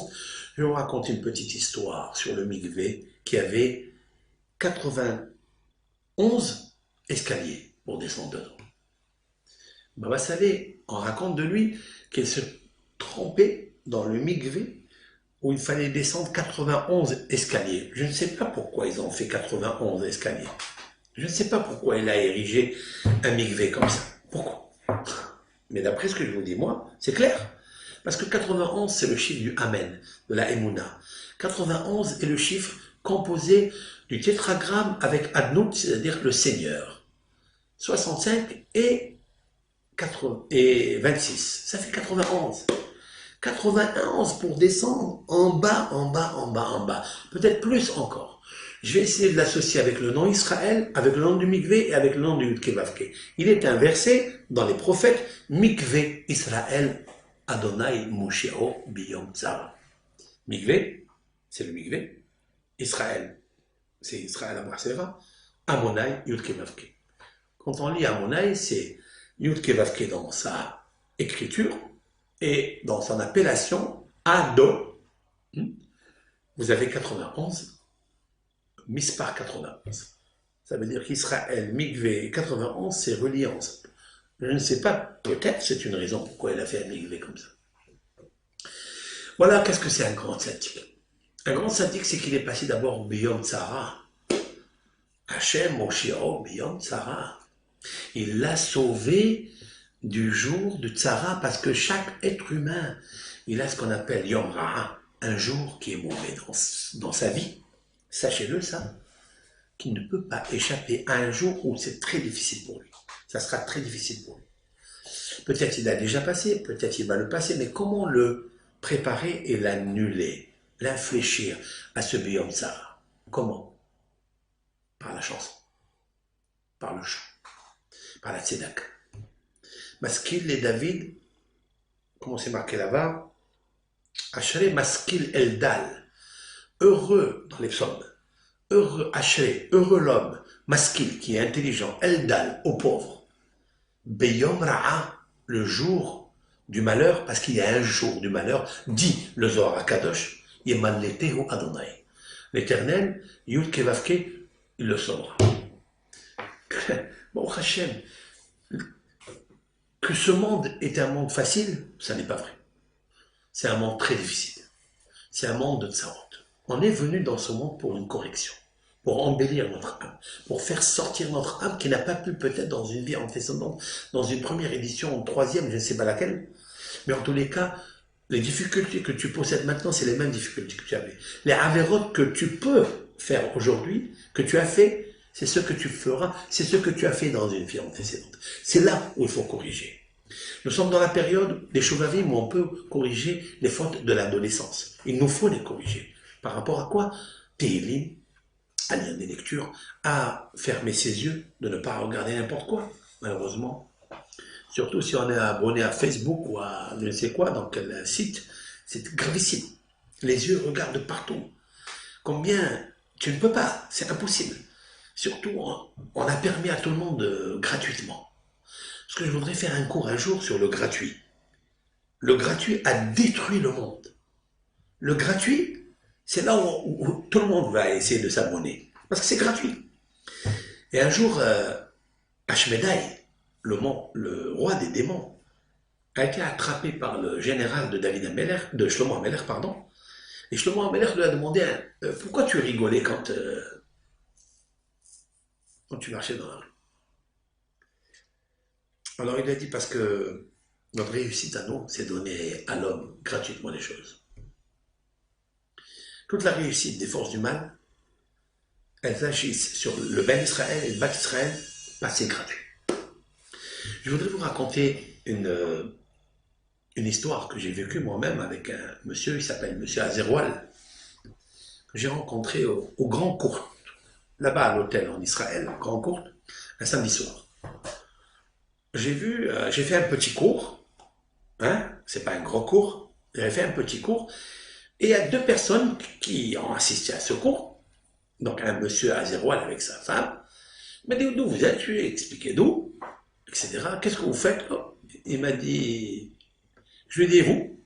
je vais vous raconter une petite histoire sur le Mikvé qui avait 91 escaliers pour descendre dedans. Baba Saleh, on raconte de lui qu'il se trempait dans le Mikvé où il fallait descendre 91 escaliers. Je ne sais pas pourquoi ils ont fait 91 escaliers. Je ne sais pas pourquoi il a érigé un Mikvé comme ça. Pourquoi? Mais d'après ce que je vous dis, moi, c'est clair. Parce que 91, c'est le chiffre du Amen, de la Emouna. 91 est le chiffre composé du tétragramme avec Adnout, c'est-à-dire le Seigneur. 65 et 26, ça fait 91. 91 pour descendre en bas, en bas, en bas, en bas. Peut-être plus encore. Je vais essayer de l'associer avec le nom Israël, avec le nom du Mikvé et avec le nom du Yudke Vavke. Il est inversé dans les prophètes Mikvé Israël Adonai Mosheo Biyom Tzara. Mikvé, c'est le Mikvé. Israël, c'est Israël Abrasera. Amonai Yudke Vavke. Quand on lit Amonai, c'est Yudke Vavke dans sa écriture et dans son appellation Ado. Vous avez 91, Mispar 91. Ça veut dire qu'Israël, Mikvé et 91, c'est relié ensemble. Je ne sais pas, peut-être c'est une raison pourquoi il a fait un Mikvé comme ça. Voilà, qu'est-ce que c'est un grand sadique? Un grand sadique, c'est qu'il est passé d'abord Biyom Tzara. Hachem Moshio Biyom Tzara. Il l'a sauvé du jour de Tzara parce que chaque être humain, il a ce qu'on appelle Yom Ra'a, un jour qui est mauvais dans sa vie. Sachez-le ça, qu'il ne peut pas échapper à un jour où c'est très difficile pour lui. Ça sera très difficile pour lui. Peut-être il a déjà passé, peut-être il va le passer, mais comment le préparer et l'annuler, l'infléchir à ce Biyom Tzara? Comment? Par la chanson, par le chant, par la tzedaka. Maskil et David, comment c'est marqué là-bas? Ashrei Maskil Eldal, heureux dans les psaumes, heureux Ashrei, heureux l'homme, Maskil qui est intelligent, Eldal, au pauvre. Beyom Ra'a, le jour du malheur, parce qu'il y a un jour du malheur, dit le Zohar HaKadosh, Yemalletehu Adonai. L'Éternel, Yud Kevavke, il le sauvera. Bon, Hachem, que ce monde est un monde facile, ça n'est pas vrai. C'est un monde très difficile. C'est un monde de tsarot. On est venu dans ce monde pour une correction, pour embellir notre âme, pour faire sortir notre âme qui n'a pas pu peut-être dans une vie antécédente, dans une première édition, une troisième, je ne sais pas laquelle, mais en tous les cas, les difficultés que tu possèdes maintenant, c'est les mêmes difficultés que tu avais. Les avérotes que tu peux faire aujourd'hui, que tu as fait, c'est ce que tu feras, c'est ce que tu as fait dans une vie antécédente. C'est là où il faut corriger. Nous sommes dans la période des Shovavim où on peut corriger les fautes de l'adolescence. Il nous faut les corriger. Par rapport à quoi? Tehillim, à lire des lectures, à fermer ses yeux, de ne pas regarder n'importe quoi, malheureusement. Surtout si on est abonné à Facebook ou à je ne sais quoi, dans quel site, c'est gravissime. Les yeux regardent partout. Combien? Tu ne peux pas, c'est impossible. Surtout, on a permis à tout le monde gratuitement. Parce que je voudrais faire un cours un jour sur le gratuit. Le gratuit a détruit le monde. Le gratuit, c'est là où tout le monde va essayer de s'abonner. Parce que c'est gratuit. Et un jour, Ashmedai, le roi des démons, a été attrapé par le général de de Shlomo Ameler, pardon. Et Shlomo Ameler lui a demandé pourquoi tu rigolais quand tu marchais dans la rue. Alors il a dit parce que Notre réussite à nous, c'est donner à l'homme gratuitement les choses. Toute la réussite des forces du mal, elles agissent sur le Ben Israël et le Bat Israël, parce que c'est gratuit. Je voudrais vous raconter une histoire que j'ai vécue moi-même avec un monsieur, il s'appelle monsieur Azeroual, que j'ai rencontré au Grand Court, là-bas à l'hôtel en Israël, Grand Court, un samedi soir. J'ai fait un petit cours, hein, c'est pas un gros cours, j'ai fait un petit cours, et il y a deux personnes qui ont assisté à ce cours, donc un monsieur Azeroual avec sa femme, il m'a dit d'où vous êtes, je lui ai expliqué d'où, etc. Qu'est-ce que vous faites? Il m'a dit, je lui ai dit, et vous?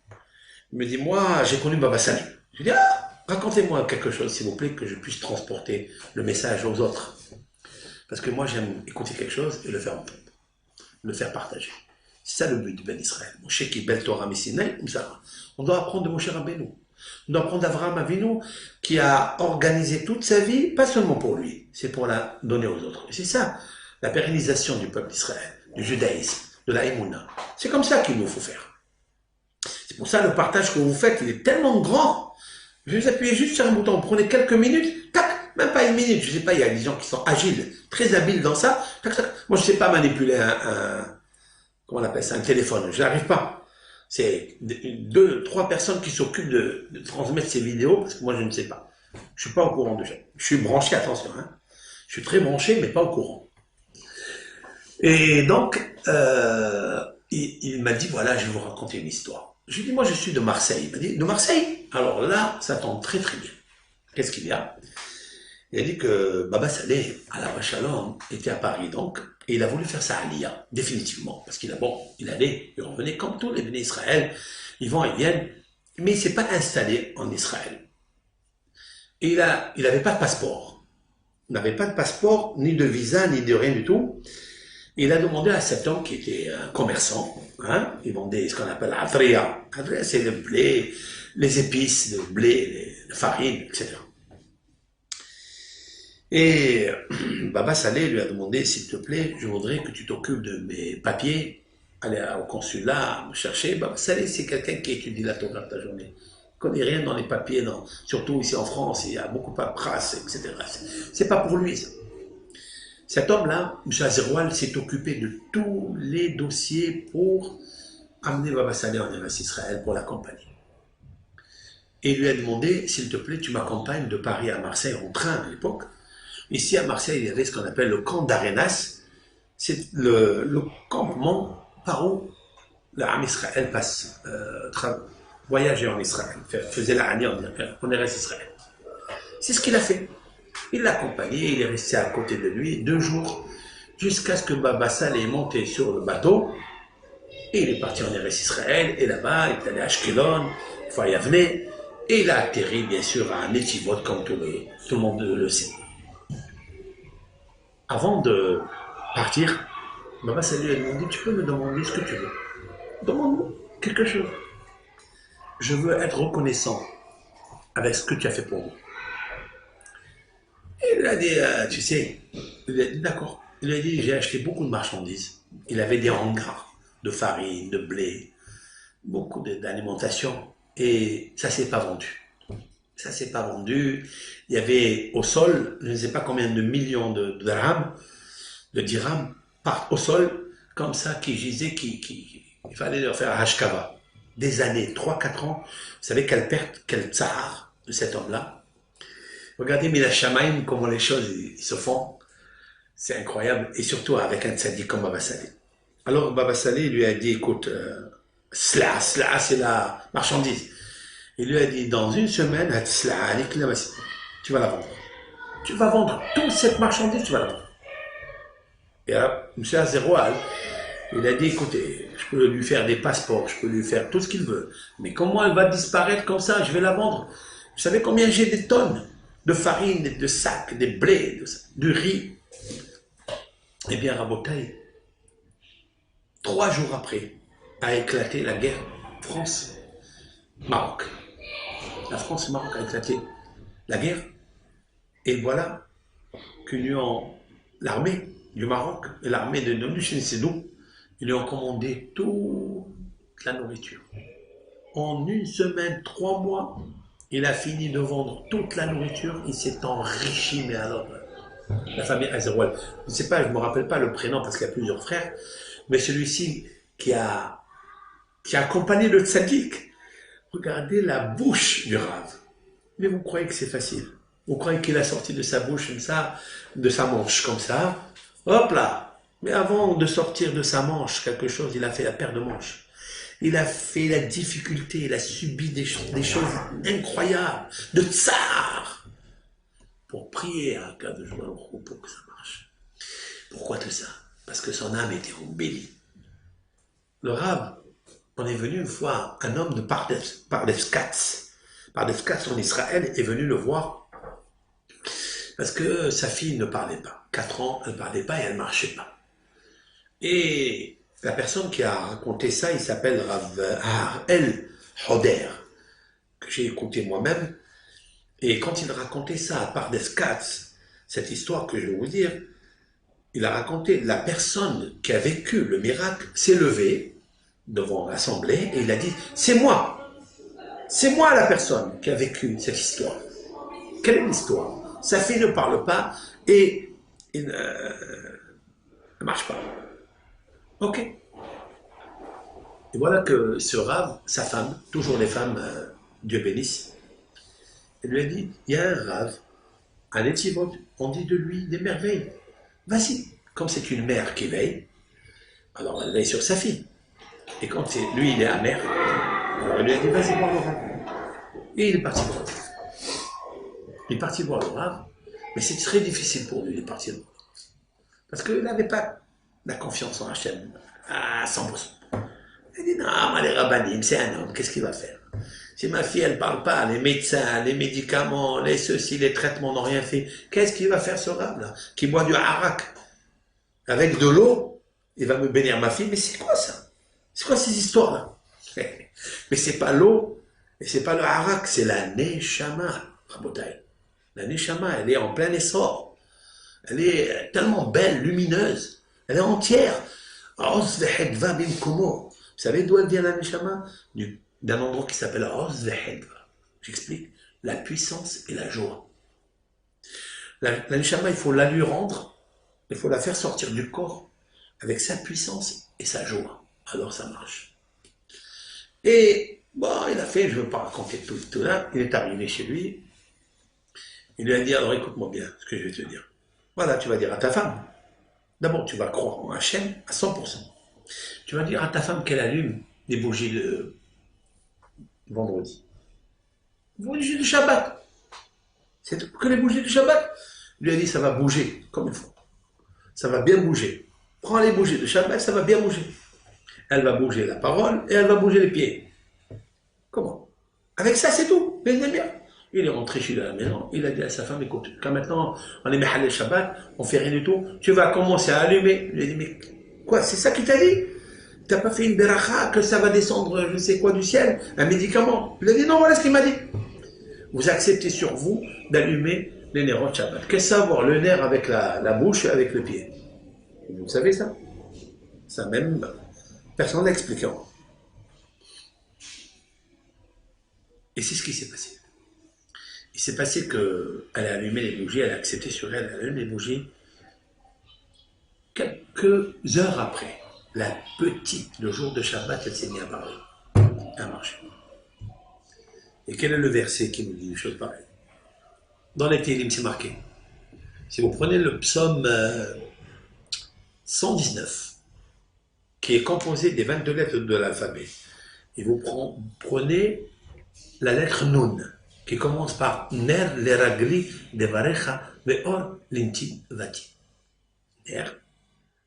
Il me dit, moi, j'ai connu Baba Sali. Je lui ai dit, ah, racontez-moi quelque chose, s'il vous plaît, que je puisse transporter le message aux autres. Parce que moi, j'aime écouter quelque chose et le faire entendre, le faire partager. C'est ça le but du Ben Israël. Moshe qui bel Torah Messinaï, comme ça. On doit apprendre de Moshe Rabbeinu. On doit apprendre d'Avraham Avinu, qui a organisé toute sa vie, pas seulement pour lui, c'est pour la donner aux autres. Et c'est ça, la pérennisation du peuple d'Israël, du judaïsme, de la Emouna. C'est comme ça qu'il nous faut faire. C'est pour ça le partage que vous faites, il est tellement grand. Je vous appuyez juste sur un bouton, vous prenez quelques minutes, tac, même pas une minute, je sais pas, il y a des gens qui sont agiles, très habiles dans ça, tac, tac. Moi je sais pas manipuler comment on appelle ça, un téléphone, je n'arrive pas. C'est deux, trois personnes qui s'occupent de transmettre ces vidéos, parce que moi je ne sais pas. Je suis pas au courant déjà. Je suis branché, attention, hein. Je suis très branché, mais pas au courant. Et donc, il m'a dit, voilà, je vais vous raconter une histoire. Je lui ai dit, moi je suis de Marseille. Il m'a dit, de Marseille? Alors là, ça tombe très très bien. Qu'est-ce qu'il y a? Il a dit que Baba Saleh, à la Shalom, était à Paris donc, et il a voulu faire sa Aliyah, définitivement, parce qu'il il allait, il revenait comme tous les bénis Israël, ils vont et viennent, mais il ne s'est pas installé en Israël. Et il n'avait pas de passeport. Il n'avait pas de passeport, ni de visa, ni de rien du tout. Et il a demandé à cet homme qui était un commerçant, hein, il vendait ce qu'on appelle Adria. Adria, c'est le blé, les épices, le blé, la farine, etc. Et Baba Saleh lui a demandé, s'il te plaît, je voudrais que tu t'occupes de mes papiers, aller au consulat, me chercher. Baba Saleh, c'est quelqu'un qui étudie la Torah toute la journée. Il ne connaît rien dans les papiers, non. Surtout ici en France, il y a beaucoup de paperasse, etc. C'est pas pour lui, ça. Cet homme-là, M. Azeroual, s'est occupé de tous les dossiers pour amener Baba Saleh en Israël pour l'accompagner. Et il lui a demandé, s'il te plaît, tu m'accompagnes de Paris à Marseille en train à l'époque. Ici à Marseille, il y avait ce qu'on appelle le camp d'Arenas. C'est le campement par où l'Armée Israël passe, voyageait en Israël, faisait la Hani en Israël. C'est ce qu'il a fait. Il l'a accompagné, il est resté à côté de lui 2 jours, jusqu'à ce que Baba Saleh est monté sur le bateau, et il est parti en Israël, et là-bas, il est allé à Ashkelon, Yavne, et il a atterri, bien sûr, à Netivot, comme tout le monde le sait. Avant de partir, Baba Saleh lui a demandé, tu peux me demander ce que tu veux. Demande-moi quelque chose. Je veux être reconnaissant avec ce que tu as fait pour moi. Et il lui a dit, tu sais, il lui a dit, d'accord. Il lui a dit, j'ai acheté beaucoup de marchandises. Il avait des hangars de farine, de blé, beaucoup d'alimentation. Et ça ne s'est pas vendu. Ça ne s'est pas vendu. Il y avait au sol, je ne sais pas combien de millions de dirhams, au sol, comme ça, qui gisaient, il fallait leur faire hashkava. Des années, 3-4 ans. Vous savez quelle perte, quel tsar de cet homme-là. Regardez Mila Shamaim, comment les choses ils se font. C'est incroyable. Et surtout avec un tzaddik comme Baba Saleh. Alors Baba Saleh lui a dit, écoute, cela c'est la marchandise. Il lui a dit, dans une semaine, tu vas la vendre. Tu vas vendre toute cette marchandise, tu vas la vendre. Et là, M. Azeroual, il a dit, écoutez, je peux lui faire des passeports, je peux lui faire tout ce qu'il veut. Mais comment elle va disparaître comme ça? Je vais la vendre. Vous savez combien j'ai des tonnes de farine, de sacs, des blés, du riz? Eh bien, Rabotaï, 3 jours après, a éclaté la guerre France-Maroc. La France et le Maroc a éclaté la guerre. Et voilà que l'armée du Maroc et l'armée de Nonushin Sédou, Ils lui ont commandé toute la nourriture. En une semaine, 3 mois, il a fini de vendre toute la nourriture. Il s'est enrichi, mais alors, la famille Azerwal. Je ne sais pas, je ne me rappelle pas le prénom parce qu'il y a plusieurs frères, mais celui-ci qui a accompagné le tzaddik, regardez la bouche du Rav. Mais vous croyez que c'est facile? Vous croyez qu'il a sorti de sa bouche comme ça, de sa manche comme ça? Hop là! Mais avant de sortir de sa manche quelque chose, il a fait la paire de manches. Il a fait la difficulté, il a subi des choses incroyables, de tsar, pour prier à Kadosh Baruch Hu pour que ça marche. Pourquoi tout ça? Parce que son âme était embellie. Le Rav, on est venu une fois, un homme de Pardes-Katz. Pardes-Katz en Israël est venu le voir parce que sa fille ne parlait pas. 4 ans, elle ne parlait pas et elle ne marchait pas. Et la personne qui a raconté ça, il s'appelle Rav Harel Hoder, que j'ai écouté moi-même. Et quand il racontait ça à Pardes-Katz, cette histoire que je vais vous dire, il a raconté, la personne qui a vécu le miracle s'est levée devant l'assemblée et il a dit, c'est moi la personne qui a vécu cette histoire. Quelle est l'histoire? Sa fille ne parle pas et il ne marche pas. Ok. Et voilà que ce Rav, sa femme, toujours les femmes, Dieu bénisse, elle lui a dit, il y a un Rav, un Netivot, on dit de lui des merveilles. Vas-y, comme c'est une mère qui veille, alors elle veille sur sa fille. Et quand lui, il est amer, alors elle lui a dit, vas-y voir le Rav. Et il est parti voir le Rav. Il est parti voir le Rav, mais c'est très difficile pour lui, il est parti voir le Rav. Parce qu'il n'avait pas la confiance en Hachem à 100%. Il dit, non, les rabbinim, c'est un homme, qu'est-ce qu'il va faire? Si ma fille, elle ne parle pas, les médecins, les médicaments, les ceci, les traitements n'ont rien fait, qu'est-ce qu'il va faire ce Rav là? Qui boit du harak avec de l'eau, il va me bénir ma fille, mais c'est quoi ça? C'est quoi ces histoires-là? Mais c'est pas l'eau, et c'est pas le harak, c'est la neshama, Rabotai. La neshama, elle est en plein essor. Elle est tellement belle, lumineuse. Elle est entière. Vous savez d'où elle vient la neshama? D'un endroit qui s'appelle Oz Vehedva. J'explique. La puissance et la joie. La neshama, il faut la lui rendre, il faut la faire sortir du corps avec sa puissance et sa joie. Alors ça marche. Et bon, il a fait, je ne veux pas raconter tout là, il est arrivé chez lui, il lui a dit, alors écoute-moi bien ce que je vais te dire. Voilà, tu vas dire à ta femme, d'abord tu vas croire en Hachem à 100%. Tu vas dire à ta femme qu'elle allume des bougies le vendredi. Bougies du Shabbat. C'est tout que les bougies du Shabbat. Il lui a dit, ça va bouger comme il faut. Ça va bien bouger. Prends les bougies de Shabbat, ça va bien bouger. Elle va bouger la parole et elle va bouger les pieds. Comment? Avec ça, c'est tout. Mais il est bien. Il est rentré chez lui à la maison. Il a dit à sa femme, écoute, quand maintenant on est Mehal Shabbat, on fait rien du tout, tu vas commencer à allumer. Il lui a dit, mais quoi, c'est ça qu'il t'a dit? T'as pas fait une beracha que ça va descendre, je ne sais quoi, du ciel, un médicament? Il a dit, non, voilà ce qu'il m'a dit. Vous acceptez sur vous d'allumer les nerfs de Shabbat. Qu'est-ce que ça voir le nerf avec la bouche et avec le pied? Vous savez ça? Ça même, personne n'a expliqué. Et c'est ce qui s'est passé. Il s'est passé qu'elle a allumé les bougies, elle a accepté sur elle, elle a allumé les bougies. Quelques heures après, la petite, le jour de Shabbat, elle s'est mise à parler, à marcher. Et quel est le verset qui nous dit une chose pareille? Dans les Télim, c'est marqué. Si vous prenez le psaume 119, qui est composé des 22 lettres de l'alphabet, et vous prenez la lettre Nun, qui commence par Ner leragli devarecha ve'or linti vati. Ner,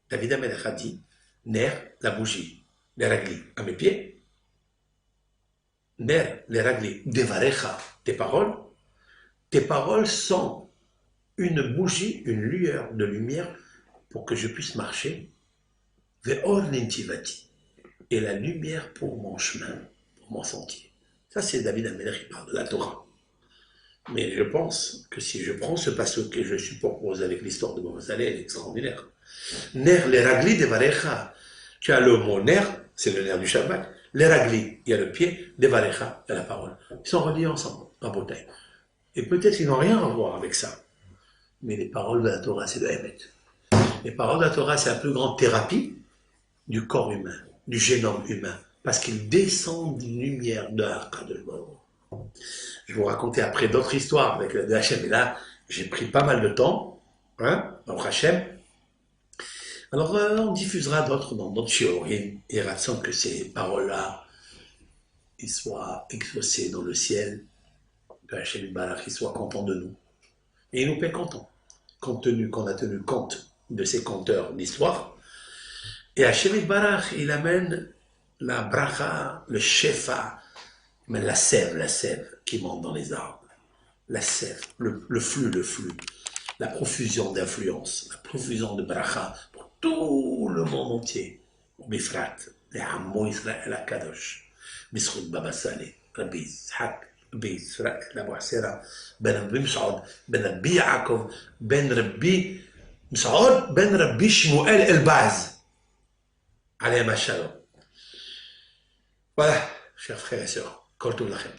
David Amelech a dit, Ner, la bougie, leragli, à mes pieds. Ner leragli devarecha, tes paroles sont une bougie, une lueur de lumière pour que je puisse marcher. Ve'or linti vati, et la lumière pour mon chemin, pour mon sentier. Ça, c'est David Amelech qui parle de la Torah. Mais je pense que si je prends ce passage que je superpose avec l'histoire de Baba Salé, elle est extraordinaire. Ner le ragli de varecha. Tu as le mot nerf, c'est le nerf du Shabbat. Les ragli, il y a le pied. Les varecha, il y a la parole. Ils sont reliés ensemble, en bouteille. Et peut-être qu'ils n'ont rien à voir avec ça. Mais les paroles de la Torah, c'est le Hémet. Les paroles de la Torah, c'est la plus grande thérapie du corps humain, du génome humain. Parce qu'ils descendent d'une lumière de Hakadosh Baruch Hu. Je vais vous raconter après d'autres histoires avec le Hachem. Et là, j'ai pris pas mal de temps, hein, dans Hachem. Alors, on diffusera d'autres dans d'autres shiurim. Et ratson que ces paroles-là, ils soient exaucées dans le ciel. Que Hachem Barach, il soit content de nous. Et il nous paie content. Compte tenu qu'on a tenu compte de ces conteurs d'histoire. Et Hachem Barach, il amène la bracha, le shefa, mais la sève qui monte dans les arbres. La sève, le flux, la profusion d'influence, la profusion de bracha pour tout le monde entier. Bifrat, les Hammo Israël Akadosh, Bisrout Baba Saleh, Rabbi Ishaq, Rabbi Israël, la Boissera, Ben Rabbi Msaoud, Ben Rabbi Yaakov, Ben Rabbi Msaoud, Ben Rabbi Shmuel El-Baz. Allez, ma shalom. Voilà, chers frères et sœurs, Kol Tov Lachem.